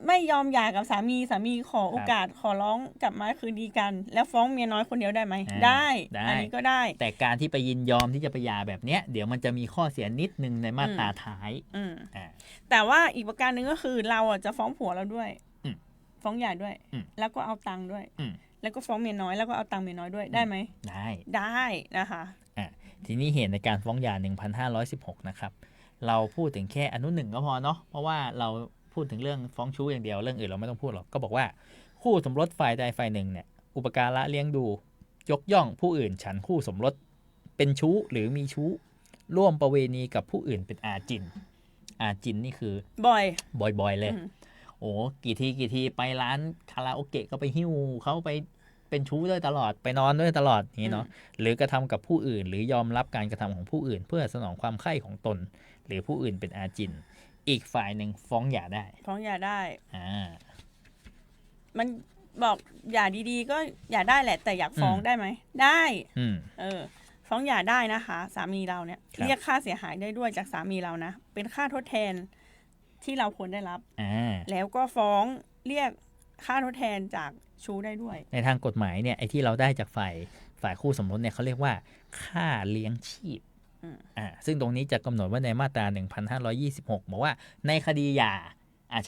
ไม่ยอมหย่ากับสามีขอโอกาสขอร้องกลับมาคืนดีกันแล้วฟ้องเมียน้อยคนเดียวได้ไหมได้อันนี้ก็ได้
แต่การที่ไปยินยอมที่จะไปหย่าแบบเนี้ยเดี๋ยวมันจะมีข้อเสียนิดนึงในมาตราท้าย
แต่ว่าอีกประการหนึ่งก็คือเราจะฟ้องผัวเราด้วยฟ้องหย่าด้วยแล้วก็เอาตังค์ด้วยแล้วก็ฟ้องเมียน้อยแล้วก็เอาตังค์เมียน้อยด้วยได้ไหมได้นะคะ
ทีนี้เหตุในการฟ้องหย่า1516นะครับเราพูดถึงแค่อนุ1ก็พอเนาะเพราะว่าเราพูดถึงเรื่องฟ้องชู้อย่างเดียวเรื่องอื่นเราไม่ต้องพูดหรอกก็บอกว่าคู่สมรสฝ่ายใดฝ่ายหนึ่งเนี่ยอุปการะเลี้ยงดูยกย่องผู้อื่นฉันคู่สมรสเป็นชู้หรือมีชู้ร่วมประเวณีกับผู้อื่นเป็นอาจินนี่คือ
บ่อย
เลยโอ้กี่ทีไปร้านคาราโอเกะก็ไปหิ้วเขาไป เป็นชู้ด้วยตลอดไปนอนด้วยตลอดอย่างนี้เนาะหรือกระทำกับผู้อื่นหรือยอมรับการกระทำของผู้อื่น เพื่อสนองความใคร่ของตน หรือผู้อื่นเป็นอาจินอีกฝ่ายหนึ่งฟ้องหย่าได้
ฟ้องหย่าได้
มัน
บอกหย่าดีๆก็หย่าได้แหละแต่อยากฟ้องได้ไหมได้ ฟ้องหย่าได้นะคะสามีเราเนี่ยเรียกค่าเสียหายได้ด้วยจากสามีเรานะเป็นค่าทดแทนที่เราควรได้รับแล้วก็ฟ้องเรียกค่าทดแทนจากชู้ได้ด้วย
ในทางกฎหมายเนี่ยไอ้ที่เราได้จากฝ่ายคู่สมรสเนี่ยเขาเรียกว่าค่าเลี้ยงชีพซึ่งตรงนี้จะกำหนดไว้ในมาตรา 1526 บอกว่าในคดีหย่า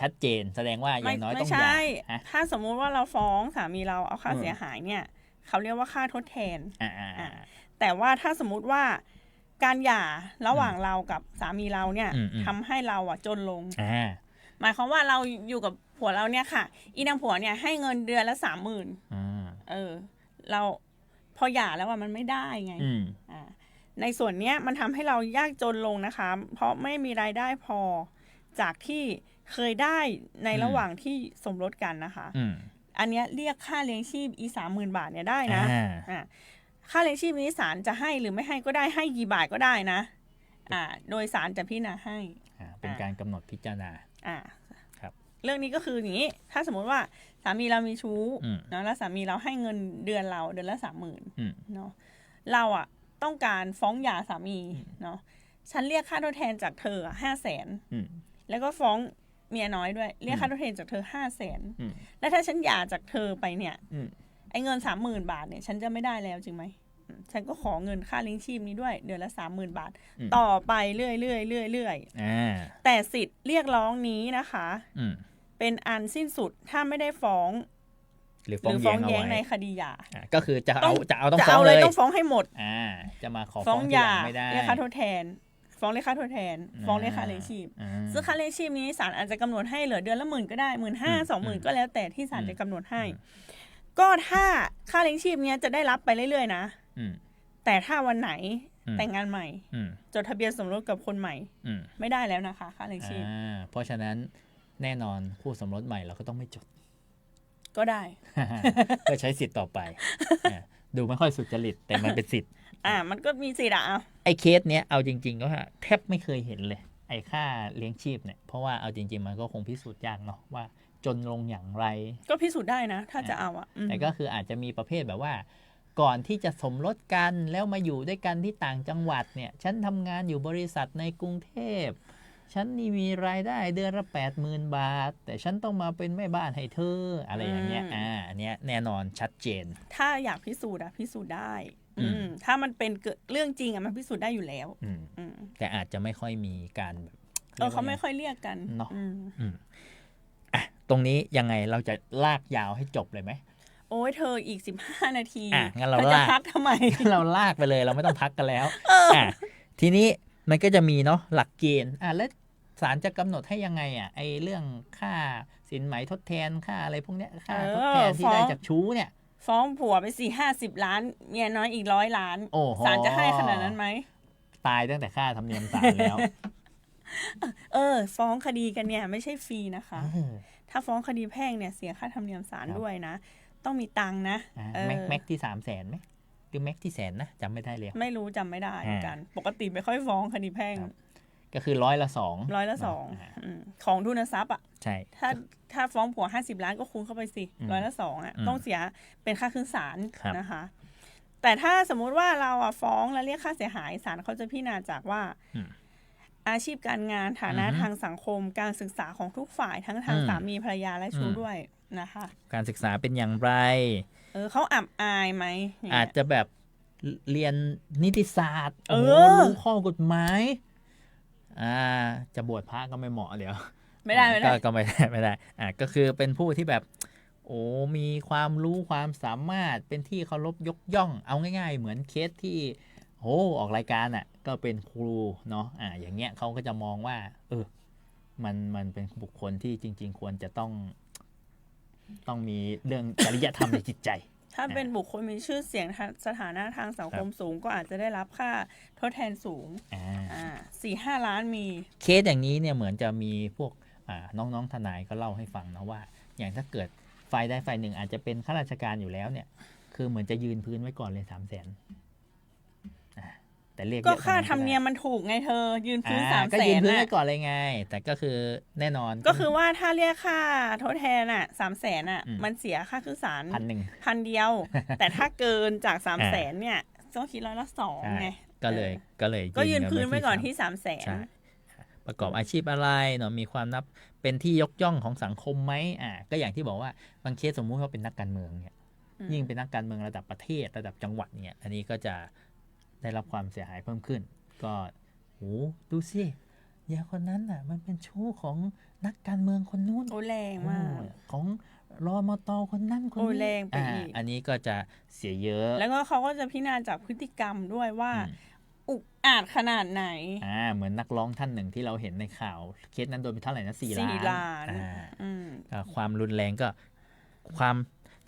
ชัดเจนแสดงว่าอย่างน้อยต้องหย่า
ไม่ใช่ถ้าสมมุติว่าเราฟ้องสามีเราเอาค่าเสียหายเนี่ยเขาเรียกว่าค่าทดแทนแต่ว่าถ้าสมมุติว่าการหย่าระหว่างเรากับสามีเราเนี่ยทำให้เราจนลงหมายความว่าเราอยู่กับผัวเราเนี่ยค่ะอีนางผัวเนี่ยให้เงินเดือนละ 30,000เราพอหย่าแล้วมันไม่ได้ไงในส่วนเนี้ยมันทำให้เรายากจนลงนะคะเพราะไม่มีรายได้พอจากที่เคยได้ในระหว่างที่สมรสกันนะคะอันเนี้ยเรียกค่าเลี้ยงชีพอี 30,000 บาทเนี่ยได้นะค่าเลี้ยงชีพนี้ศาลจะให้หรือไม่ให้ก็ได้ให้กี่บาทก็ได้นะโดยศาลจะพิจารณาให้
เป็นการกำหนดพิจารณา
ครับเรื่องนี้ก็คืออย่างนี้ถ้าสมมติว่าสามีเรามีชู้เนาะแล้วสามีเราให้เงินเดือนเราเดือนละ 30,000 เนาะเราต้องการฟ้องหย่าสามีเนาะฉันเรียกค่าทดแทนจากเธอ500,000แล้วก็ฟ้องเมียน้อยด้วยเรียกค่าทดแทนจากเธอ500,000แล้วถ้าฉันหย่าจากเธอไปเนี่ยไอ้เงิน 30,000 บาทเนี่ยฉันจะไม่ได้แล้วจริงไหมฉันก็ขอเงินค่าเลี้ยงชีพนี้ด้วยเดือนละ 30,000 บาทต่อไปเรื่อยๆแต่สิทธิ์เรียกร้องนี้นะคะเป็นอันสิ้นสุดถ้าไม่ได้ฟ้อง
หรือฟ้องแย้ง
ในคดีหย่า
ก็คือจะเอาต้องฟ้องเลย
ต้องฟ้องให้หมด
จะมาขอฟ้องหย่าไม่ได้
เรียกค่าทดแทนฟ้องเรียกค่าทดแทนฟ้องเรียกค่าเลี้ยงชีพซึ่งค่าเลี้ยงชีพนี้ศาลอาจจะกำหนดให้เหลือเดือนละ 10,000 ก็ได้ 15,000 20,000 ก็แล้วแต่ที่ศาลจะกำหนดให้ก็ถ้าค่าเลี้ยงชีพนี้จะได้รับไปเรื่อยๆนะแต่ถ้าวันไหนแต่งงานใหม่จดทะเบียนสมรสกับคนใหม่ไม่ได้แล้วนะคะค่าเลี้ยงชีพ
เพราะฉะนั้นแน่นอนคู่สมรสใหม่เราก็ต้องไม่จด
ก็ได้
ก็ใช้สิทธิ์ต่อไปดูไม่ค่อยสุจริตแต่มันเป็นสิทธิ์
มันก็มีสิทธิ์
ไอ้เคสเนี้ยเอาจริงๆก็แทบไม่เคยเห็นเลยไอ้ค่าเลี้ยงชีพเนี่ยเพราะว่าเอาจริงๆมันก็คงพิสูจน์ยากเนาะว่าจนลงอย่างไร
ก็พิสูจน์ได้นะถ้าจะเอา
แต่ก็คืออาจจะมีประเภทแบบว่าก่อนที่จะสมรสกันแล้วมาอยู่ด้วยกันที่ต่างจังหวัดเนี่ยฉันทำงานอยู่บริษัทในกรุงเทพฉันนี่มีรายได้เดือนละ 80,000 บาทแต่ฉันต้องมาเป็นแม่บ้านให้เธออะไรอย่างเงี้ยอันเนี้ยแน่นอนชัดเจน
ถ้าอยากพิสูจน์พิสูจน์ได้ถ้ามันเป็นเรื่องจริงมันพิสูจน์ได้อยู่แล้ว
แต่อาจจะไม่ค่อยมีการแบบ
เขาไม่ค่อยเรียกกัน
เนาะตรงนี้ยังไงเราจะลากยาวให้จบเลยไหม
โอ้ยเธออีก15 นาที
งั้นเรา
จะพักทำไม
เราลากไปเลยเราไม่ต้องพักกันแล้วทีนี้มันก็จะมีเนาะหลักเกณฑ์แล้วศาลจะกำหนดให้ยังไงไอ้เรื่องค่าสินไหมทดแทนค่าอะไรพวกเนี้ยค่าทดแทนที่ได้จากชู้เนี่ย
ฟ้องผัวไป50 ล้านเมียน้อยอีก100 ล้านศาลจะให้ขนาดนั้นไหม
ตายตั้งแต่ค่าธรรมเนียมศาลแล้ว
ฟ้องคดีกันเนี่ยไม่ใช่ฟรีนะคะถ้าฟ้องคดีแพ่งเนี่ยเสียค่าธรรมเนียมศาลด้วยนะต้องมีตังค์นะ
แม็กที่300,000ไหมหรือแม็กที่100,000นะจำไม่ได้เลย
ไม่รู้จำไม่ได้เหมือนกันปกติไม่ค่อยฟ้องคดีแพ่ง
ก็คือ
ของทุนทรัพย์
ใช่
ถ้าฟ้องผัว50 ล้านก็คูณเข้าไปสิ200ต้องเสียเป็นค่าขึ้นศาลนะคะแต่ถ้าสมมุติว่าเราฟ้องแล้วเรียกค่าเสียหายศาลเขาจะพิจารณาจากว่าอาชีพการงานฐานะทางสังคมการศึกษาของทุกฝ่ายทั้งทางสามีภรรยาและชู้ด้วยนะคะ
การศึกษาเป็นอย่างไร
เขาอับอายไหม
อาจจะแบบเรียนนิติศาสตร์รู้ข้อกฎหมายจะบวชพระก็ไม่เหมาะเดี๋ยว
ไม่ได้
ก็ไม่ได้ก็คือเป็นผู้ที่แบบมีความรู้ความสามารถเป็นที่เคารพยกย่องเอาง่ายๆเหมือนเคสที่ออกรายการก็เป็นครูเนาะอย่างเงี้ยเขาก็จะมองว่ามันเป็นบุคคลที่จริงๆควรจะต้องมีเรื่องจริยธรรมในจิตใจ
ถ้าเป็นบุคคลมีชื่อเสียงสถานะทางสังคมสูงก็อาจจะได้รับค่าทดแทนสูง4-5 ล้านมี
เคสอย่างนี้เนี่ยเหมือนจะมีพวกน้องๆทนายก็เล่าให้ฟังนะว่าอย่างถ้าเกิด ฝ่ายใดฝ่ายหนึ่งอาจจะเป็นข้าราชการอยู่แล้วเนี่ย คือเหมือนจะยืนพื้นไว้ก่อนเลย 300,000 แต่เรียก
ก็ค่าธรรมเนียมมันถูกไงเธอ ยืนพื้น
ก็ยืนพื้น
300,000
ไว้
น่ะ
ก่อนเลยไง แต่ก็คือแน่นอน
ก็คือว่าถ้าเรียกค่าทดแทนอ่ะ300,000อ่ะ
อืม
มันเสียค่าขึ้นศาล
1,000
1,000 เดียว แต่ถ้าเกินจาก300,000เนี่ยต้องคิด1/2ไง
ก็เลย
ก็ยืนพื้นไว้ก่อนที่
ใช่
300,000
ประกอบอาชีพอะไรเนาะมีความนับเป็นที่ยกย่องของสังคมไหมก็อย่างที่บอกว่าบางเคสสมมุติว่าเป็นนักการเมืองเนี่ย ยิ่งเป็นนักการเมืองระดับประเทศระดับจังหวัดเนี่ย อันนี้ก็จะได้รับความเสียหายเพิ่มขึ้น ก็โหดูสิยาคนนั้นน่ะ มันเป็นชู้ของนักการเมืองคนนู้น
โอ้แรงมาก
ของรมตคนนั้นคน
โอ้
นี้
แรงไปอีก
อันนี้ก็จะเสียเยอะ
แล้วก็เขาก็จะพิจารณาจากพฤติกรรมด้วยว่า
อืม
อุกอาจขนาดไหน
เหมือนนักร้องท่านหนึ่งที่เราเห็นในข่าวเคสนั้นโดนไปเท่าไหร่นะ4 ล้าน
4 ล้าน อืม
ความรุนแรงก็ความ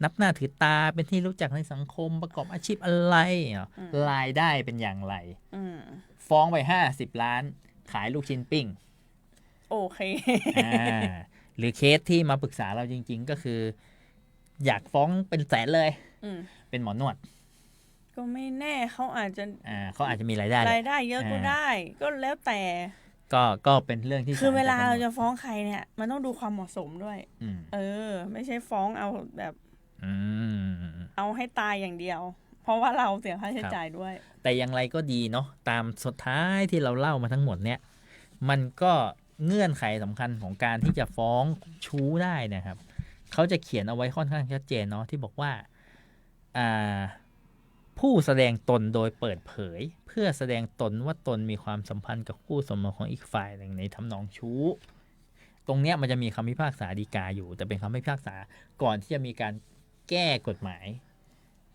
นับหน้าถือตาเป็นที่รู้จักในสังคมประกอบอาชีพอะไรรายได้เป็นอย่างไร
อืม
ฟ้องไป50 ล้าน ขายลูกชิ้นปิ้ง
โอเค
หรือเคสที่มาปรึกษาเราจริงๆ ก็คือ อยากฟ้องเป็นแสนเลย
อืม
เป็นหมอนวด
ก็ไม่แน่เขาอาจจะ
เขาอาจจะมีรายได้แหละ
รายได้เยอะก็ได้ ก็แล้วแต่
ก็เป็นเรื่องที่
คือเวลา
ศล
เรา
กำหน
จะ
ด
ฟ้องใครเนี่ย มันต้องดูความเหมาะสมด้วย
อืม
ไม่ใช่ฟ้องเอาแบบ
อืม
เอาให้ตายอย่างเดียว เพราะว่าเราเสียค่าใช้
ครับ
จ่ายด้วย
แต่อย่างไรก็ดีเนาะตามสุดท้ายที่เราเล่ามาทั้งหมดเนี่ย มันก็เงื่อนไขสำคัญของการที่จะฟ้องชู้ได้นะครับ เขาจะเขียนเอาไว้ค่อนข้างชัดเจนเนาะที่บอกว่าผู้แสดงตนโดยเปิดเผย เพื่อแสดงตนว่าตนมีความสัมพันธ์กับคู่สมรสของอีกฝ่ายหนึ่งในทำนองชู้ ตรงเนี้ยมันจะมีคำพิพากษาฎีกาอยู่ แต่เป็นคำพิพากษาก่อนที่จะมีการแก้กฎหมาย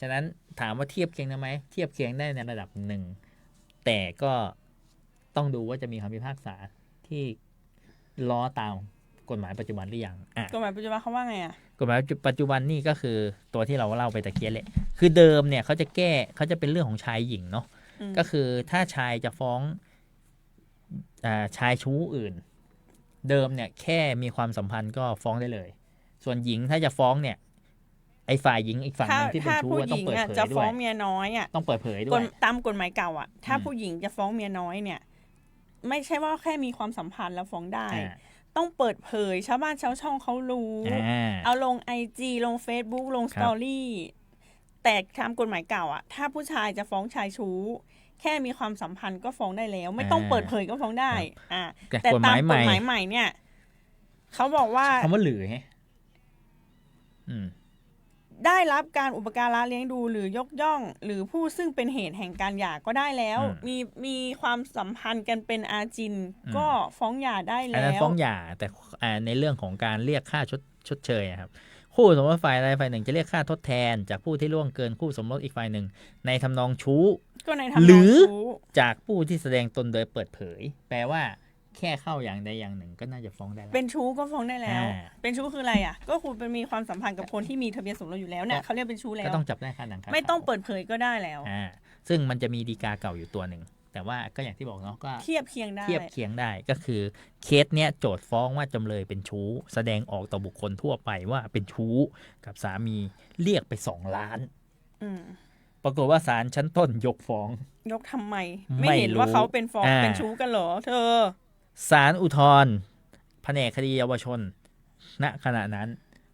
ฉะนั้นถามว่าเทียบเคียงได้ไหมเทียบเคียงได้ในระดับหนึ่ง แต่ก็ต้องดูว่าจะมีคำพิพากษาที่ล้อตามกฎหมายปัจจุบันหรือยัง
กฎหมายปัจจุบันเขาว่าไงอ่ะ
กฎหมายปัจจุบันนี่ก็คือตัวที่เราเล่าไปตะเกียแหละคือเดิมเนี่ยเขาจะเป็นเรื่องของชายหญิงเนาะ
อืม
ก็คือถ้าชายจะฟ้องชายชู้อื่น เดิมเนี่ยแค่มีความสัมพันธ์ก็ฟ้องได้เลย ส่วนหญิงถ้าจะฟ้องเนี่ยไอ้ฝ่ายหญิงอีกฝั่งหนึงที่เป็น
ถ้า
ชู้
ผู้
อะ
ห
ต้อง
ญิง
เปิด
อ่ะ
เผย
จะ
ด้
ฟ้
ว
อย งเมียน้อยอ่ะ
ต้องเปิดเผยด้วย
ตามกฎหมายเก่าอ่ะ ถ้า
อืม
ผู้หญิงจะฟ้องเมียน้อยเนี่ย ไม่ใช่ว่าแค่มีความสัมพันธ์แล้วฟ้องได้ ต้องเปิดเผยชาวบ้านชาวช่องเขารู้ เอาลง IG ลง Facebook ลงสตอรี่แต่ตามกฎหมายเก่าอ่ะ ถ้าผู้ชายจะฟ้องชายชู้ แค่มีความสัมพันธ์ก็ฟ้องได้แล้ว ไม่ต้องเปิดเผยก็ฟ้องได้แต่ตามกฎหมายใหม่เนี่ยเขาบอกว่า
คำว่าหรือไง
ได้รับการอุปการะเลี้ยงดูหรือยกย่อง หรือผู้ซึ่งเป็นเหตุแห่งการหย่าก็ได้แล้ว มีความสัมพันธ์กันเป็นอาจินก็ฟ้องหย่าได้
อัน
แล้
นั้น
ว
ฟ้องหย่าแต่ในเรื่องของการเรียกค่าชดเชยอะครับคู่สมรสฝ่ายใดฝ่ายหนึ่งจะเรียกค่าทดแทนจากผู้ที่ล่วงเกินคู่สมรสอีกฝ่ายหนึ่งในทำนองชู้
ก็ในทำนองชู้
หรือจากผู้ที่แสดงตนโดยเปิดเผย แปลว่าแค่เข้าอย่างใดอย่างหนึ่งก็น่าจะฟ้องได้แล้ว
เป็นชู้ก็ฟ้องได้แล้ว
อ่า
เป็นชู้คืออะไรอ่ะ ก็คุณเป็นมีความสัมพันธ์กับคนที่มีทะเบียนสมรสอยู่แล้วเนี่ยเขาเรียกเป็นชู้แล้
ก็
ว
ต้องจับได้ค่าหนังค่า
ไม่ต้อง
เขา
เปิดเผยก็ได้แล้ว
ซึ่งมันจะมีฎีกาเก่าอยู่ตัวหนึ่งแต่ว่าก็อย่างที่บอกเนาะก็
เทียบเคียงได้
เทียบเคียงได้ก็คือเคสเนี้ยโจทย์ฟ้องว่าจำเลยเป็นชู้ แสดงออกต่อบุคคลทั่วไปว่าเป็นชู้กับสามีเรียกไป2 ล้าน
อืม
ปรากฏว่าศาลชั้นต้นยกฟ้อง
ยกทำไม
ไม่
ไม่เห็นว่า
รู้
เขาเป็นฟ้อง
อ่า
เป็นชู้กันเหรอเธอ
ศาลอุทธรณ์แผนกคดีเยาวชน ณขณะนั้น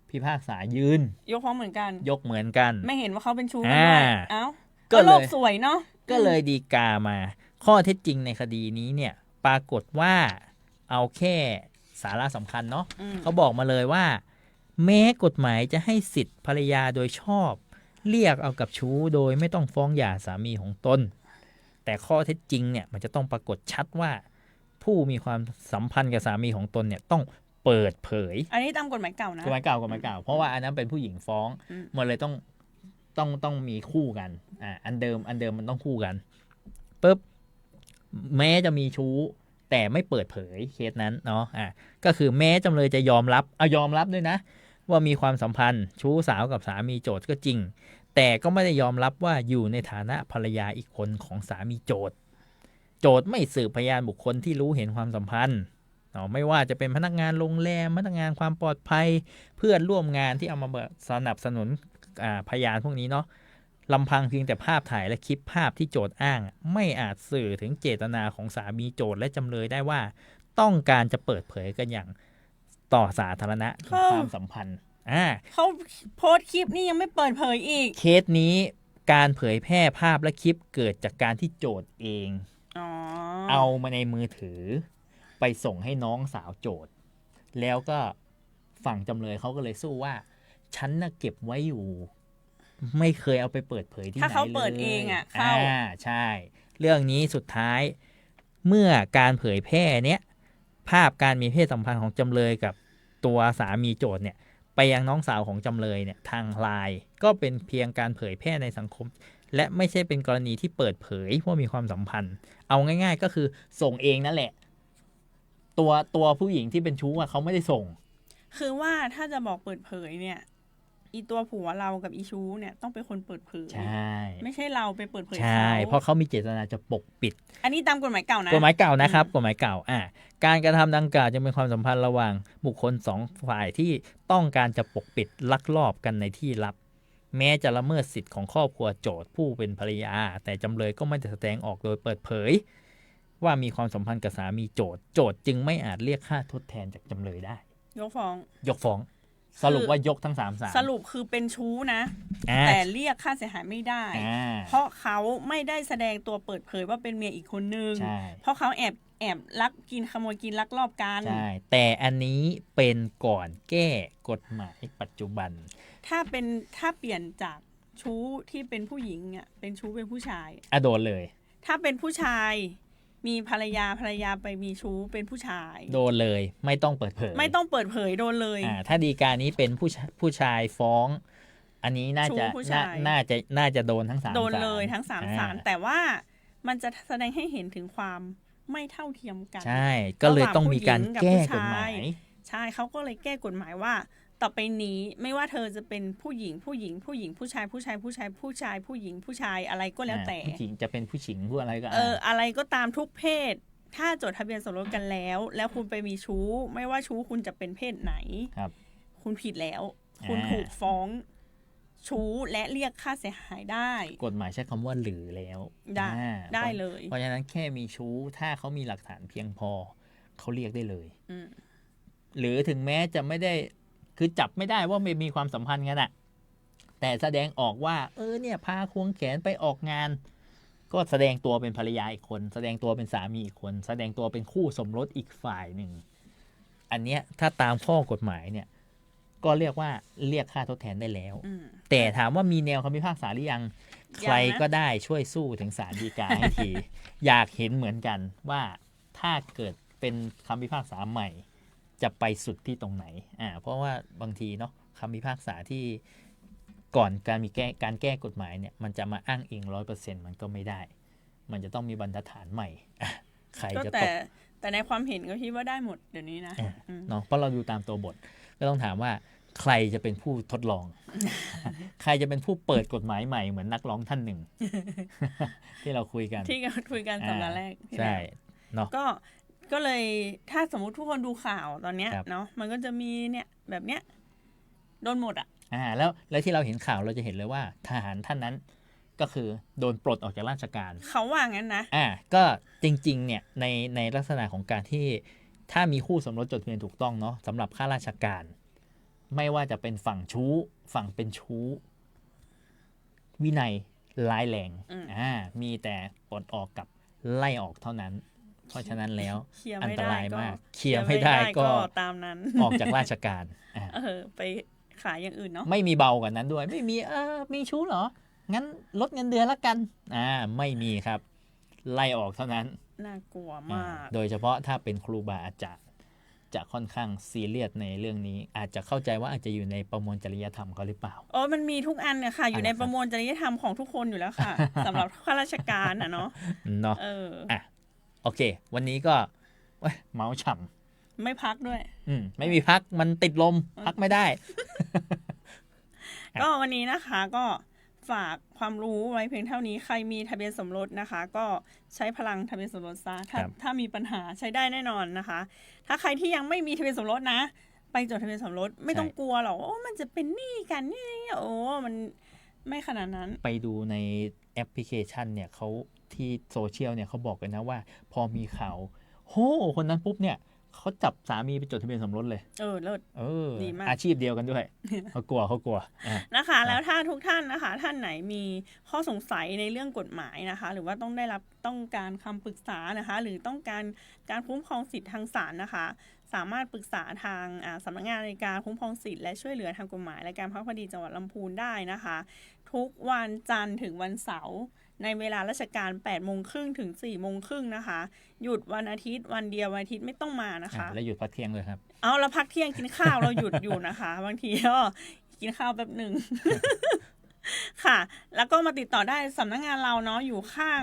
พิพากษายืน
ยกฟ้องเหมือนกัน
ยกเหมือนกัน
ไม่เห็นว่าเขาเป็นชู้กันด้วย เอ้า
ก็
ก็
เลย
โลกสวยเนาะ
ก็เลยดีกามา ข้อเท็จจริงในคดีนี้เนี่ยปรากฏว่าเอาแค่สาระสำคัญเนาะ
อืม
เขาบอกมาเลยว่า แม้กฎหมายจะให้สิทธิ์ภรรยาโดยชอบ เรียกเอากับชู้โดยไม่ต้องฟ้องหย่าสามีของตน แต่ข้อเท็จจริงเนี่ยมันจะต้องปรากฏชัดว่า ผู้มีความสัมพันธ์กับสามีของตนเนี่ยต้องเปิดเผย
อันนี้ตามกฎหมายเก่านะ
กฎหมายเก่ากฎหมายเก่าเพราะว่าอันนั้นเป็นผู้หญิงฟ้อง
อืม
มันเลยต้องมีคู่กันอันเดิมมันต้องคู่กันปุ๊บแม้จะมีชู้แต่ไม่เปิดเผยเคสนั้นเนาะก็คือแม้จำเลยจะยอมรับยอมรับด้วยนะ ว่ามีความสัมพันธ์ชู้สาวกับสามีโจทย์ก็จริง แต่ก็ไม่ได้ยอมรับว่าอยู่ในฐานะภรรยาอีกคนของสามีโจทย์ไม่สืบพยานบุคคลที่รู้เห็นความสัมพันธ์ ไม่ว่าจะเป็นพนักงานโรงแรมพนักงานความปลอดภัยเพื่อนร่วมงานที่เอามาสนับสนุนพยานพวกนี้เนาะลำพังเพียงแต่ภาพถ่ายและคลิปภาพที่โจทก์อ้างไม่อาจสื่อถึงเจตนาของสามีโจทก์และจำเลยได้ว่าต้องการจะเปิดเผยกันอย่างต่อสาธารณะถึงความสัมพันธ์
เขาโพสต์คลิปนี่ยังไม่เปิดเผยอีก
เคสนี้การเผยแพร่ภาพและคลิปเกิดจากการที่โจทก์เองเอามาในมือถือไปส่งให้น้องสาวโจทก์แล้วก็ฝั่งจำเลยเขาก็เลยสู้ว่าฉันน่ะเก็บไว้อยู่ไม่เคยเอาไปเปิดเผยที่ไหนเลย
ถ้าเขาเปิดเองเข้า
ใช่เรื่องนี้สุดท้ายเมื่อการเผยแพร่เนี้ยภาพการมีเพศสัมพันธ์ของจำเลยกับตัวสามีโจทก์เนี่ยไปยังน้องสาวของจำเลยเนี่ยทางไลน์ก็เป็นเพียงการเผยแพร่ในสังคมและไม่ใช่เป็นกรณีที่เปิดเผยว่ามีความสัมพันธ์เอาง่ายๆก็คือส่งเองนั่นแหละตัวผู้หญิงที่เป็นชู้เขาไม่ได้ส่ง
คือว่าถ้าจะบอกเปิดเผยเนี่ยอีตัวผัวเรากับอีชู้เนี่ยต้องเป็นคนเปิดเผย
ใช่
ไม่ใช่เราไปเปิดเผย
ใช่เพราะเขามีเจตนาจะปกปิด
อันนี้ตามกฎหมายเก่านะ
กฎหมายเก่านะครับกฎหมายเก่าการกระทำดังกล่าวจะเป็นความสัมพันธ์ระหว่างบุคคล2ฝ่ายที่ต้องการจะปกปิดลักลอบกันในที่ลับแม้จะละเมิดสิทธิ์ของครอบครัวโจทก์ผู้เป็นภรรยาแต่จำเลยก็ไม่ได้แสดงออกโดยเปิดเผยว่ามีความสัมพันธ์กับสามีโจทก์จึงไม่อาจเรียกค่าทดแทนจากจำเลยได้
ยกฟ้อง
สรุปว่ายกทั้ง3ศาล
สรุปคือเป็นชู้นะแต่เรียกค่าเสียหายไม่ได้เพราะเขาไม่ได้แสดงตัวเปิดเผยว่าเป็นเมียอีกคนนึงเพราะเขาแอบลักกินขโมยกินลักลอบกัน
ใช่แต่อันนี้เป็นก่อนแก้กฎหมายปัจจุบัน
ถ้าเปลี่ยนจากชู้ที่เป็นผู้หญิงเป็นชู้เป็นผู้ชาย
โดนเลย
ถ้าเป็นผู้ชายมีภรรยาไปมีชู้เป็นผู้ชาย
โดนเลยไม่ต้องเปิดเผย
โดนเลย
ถ้าฎีกานี้เป็นผู้ชายฟ้องอันนี้น่าจะโดนทั้ง3ศาล
โดนเลยทั้ง3ศาลแต่ว่ามันจะแสดงให้เห็นถึงความไม่เท่าเทียมกัน
ใช่ก็เลยต้องมีการแก้กฎหมาย
ใช่เขาก็เลยแก้กฎหมายว่าต่อไปนี้ไม่ว่าเธอจะเป็นผู้หญิงผู้ชายผู้หญิงผู้ชายอะไรก็แล้วแต่
ผู้หญิงจะเป็นผู้หญิงผู้อะไรก็
อะไรก็ตามทุกเพศถ้าจดทะเบียนสมรสกันแล้วคุณไปมีชู้ไม่ว่าชู้คุณจะเป็นเพศไหนคุณผิดแล้วคุณถูกฟ้องชู้และเรียกค่าเสียหายได้
กฎหมายใช้คำว่าหรือแล้ว
ได้เลย
เพราะฉะนั้นแค่มีชู้ถ้าเขามีหลักฐานเพียงพอเขาเรียกได้เลยหรือถึงแม้จะไม่ได้คือจับไม่ได้ว่าไม่มีความสัมพันธ์กันแต่แสดงออกว่าเนี่ยพาควงแขนไปออกงานก็แสดงตัวเป็นภรรยาอีกคนแสดงตัวเป็นสามีอีกคนแสดงตัวเป็นคู่สมรสอีกฝ่ายหนึ่งอันเนี้ยถ้าตามข้อกฎหมายเนี่ยก็เรียกว่าเรียกค่าทดแทนได้แล้วแต่ถามว่ามีแนวคำพิพากษาหรือยังใครก็ได้ช่วยสู้ถึงศาลฎีกาให้ที อยากเห็นเหมือนกันว่าถ้าเกิดเป็นคำพิพากษาใหม่จะไปสุดที่ตรงไหนเพราะว่าบางทีเนาะคำพิพากษาที่ก่อนการแก้กฎหมายเนี่ยมันจะมาอ้างอิง 100% มันก็ไม่ได้มันจะต้องมีบรรทัดฐานใหม่ใครจะตก
แต่ในความเห็นก็คิดว่าได้หมดเดี๋ยวนี้นะ
เนาะเพราะเราดูตามตัวบทก็ต้องถามว่าใครจะเป็นผู้ทดลอง ใครจะเป็นผู้เปิดกฎหมายใหม่เหมือนนักร้องท่านหนึ่ง ที่เราคุยกัน
สัปดาห์แรก
ใช่เนาะ
ก็เลยถ้าสมมุติทุกคนดูข่าวตอนเนี้ยเนาะมันก็จะมีเนี่ยแบบเนี้ยโดนหมด
แล้วที่เราเห็นข่าวเราจะเห็นเลยว่าทหารท่านนั้นก็คือโดนปลดออกจากราชการ
เขาว่างั้นนะ
ก็จริงๆเนี่ยในลักษณะของการที่ถ้ามีคู่สมรสจดทะเบียนถูกต้องเนาะสำหรับข้าราชการไม่ว่าจะเป็นฝั่งชู้ฝั่งเป็นชู้วินัยร้ายแรงมีแต่ปลดออกกับไล่ออกเท่านั้นเพราะฉะนั้นแล้วอันตรายมากเคลียร์ไม่ได้ก็
ตามนั้น
ออกจากราชการ
ไปขายอย่างอื่นเนาะ
ไม่มีเบากว่านั้นด้วยไม่มีมีชู้เหรองั้นลดเงินเดือนละกันไม่มีครับไล่ออกเท่านั้น
น่ากลัวมาก
โดยเฉพาะถ้าเป็นครูบาอาจารย์จะค่อนข้างซีเรียสในเรื่องนี้อาจจะเข้าใจว่าอาจจะอยู่ในประมวลจริยธรรมเขาหรือเปล่า
มันมีทุกอันเนี่ยค่ะอยู่ในประมวลจริยธรรมของทุกคนอยู่แล้วค่ะ สำหรับข้าราชการเนาะ
โอเควันนี้ก็เมาฉ่ำ
ไม่พักด้วย
ไม่มีพักมันติดลมพักไม่ได้
ก็วันนี้นะคะก็ ฝากความรู้ไว้เพียงเท่านี้ใครมีทะเบียนสมรสนะคะ ก็ใช้พลังทะเบียนสมรสซะถ้ามีปัญหาใช้ได้แน่นอนนะคะ ถ้าใครที่ยังไม่มีทะเบียนสมรสนะไปจดทะเบียนสมรสไม่ต้องกลัวหรอกโอ้มันจะเป็นหนี้กันนี่โอ้มันไม่ขนาดนั้น
ไปดูในแอปพลิเคชันเนี่ยเขาที่โซเชียลเนี่ยเขาบอกกันนะว่าพอมีข่าวโหคนนั้นปุ๊บเนี่ยเขาจับสามีไปจดทะเบียนสมรสเลย
เลิศดีมาก
อาชีพเดียวกันด้วย เขากลัว
นะคะแล้วถ้าทุกท่านนะคะท่านไหนมีข้อสงสัยในเรื่องกฎหมายนะคะหรือว่าต้องการคำปรึกษานะคะหรือต้องการคุ้มครองสิทธิ์ทางศาลนะคะสามารถปรึกษาทางสำนักงานในการคุ้มครองสิทธิ์และช่วยเหลือทางกฎหมายและการพักคดีจังหวัดลำพูนได้นะคะทุกวันจันทร์ถึงวันเสาร์ในเวลาราชการ 8:30 ถึง 4:30 นะคะหยุดวันอาทิตย์วันเดียววันอาทิตย์ไม่ต้องมานะคะ
แล้วหยุดพักเที่ยงเลยครับ
เราพักเที่ยงกินข้าวเราหยุดอยู่นะคะบางทีก็กินข้าวแป๊บหนึ่ง ค่ะแล้วก็มาติดต่อได้สำนักงานเราเนาะอยู่ข้าง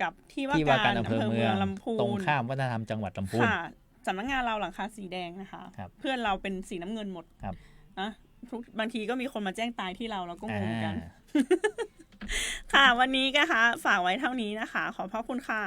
กับที่ว่าการอำเภอเมืองลำพูน
ตรงข้ามวัฒนธรรมจังหวัดลำพูน
ค่ะสำนักงานเราหลังคาสีแดงนะคะเพื่อนเราเป็นสีน้ำเงินหมดนะบางทีก็มีคนมาแจ้งตายที่เราก็งงกัน ค่ะวันนี้ก็ฝากไว้เท่านี้นะคะขอบพระคุณค่ะ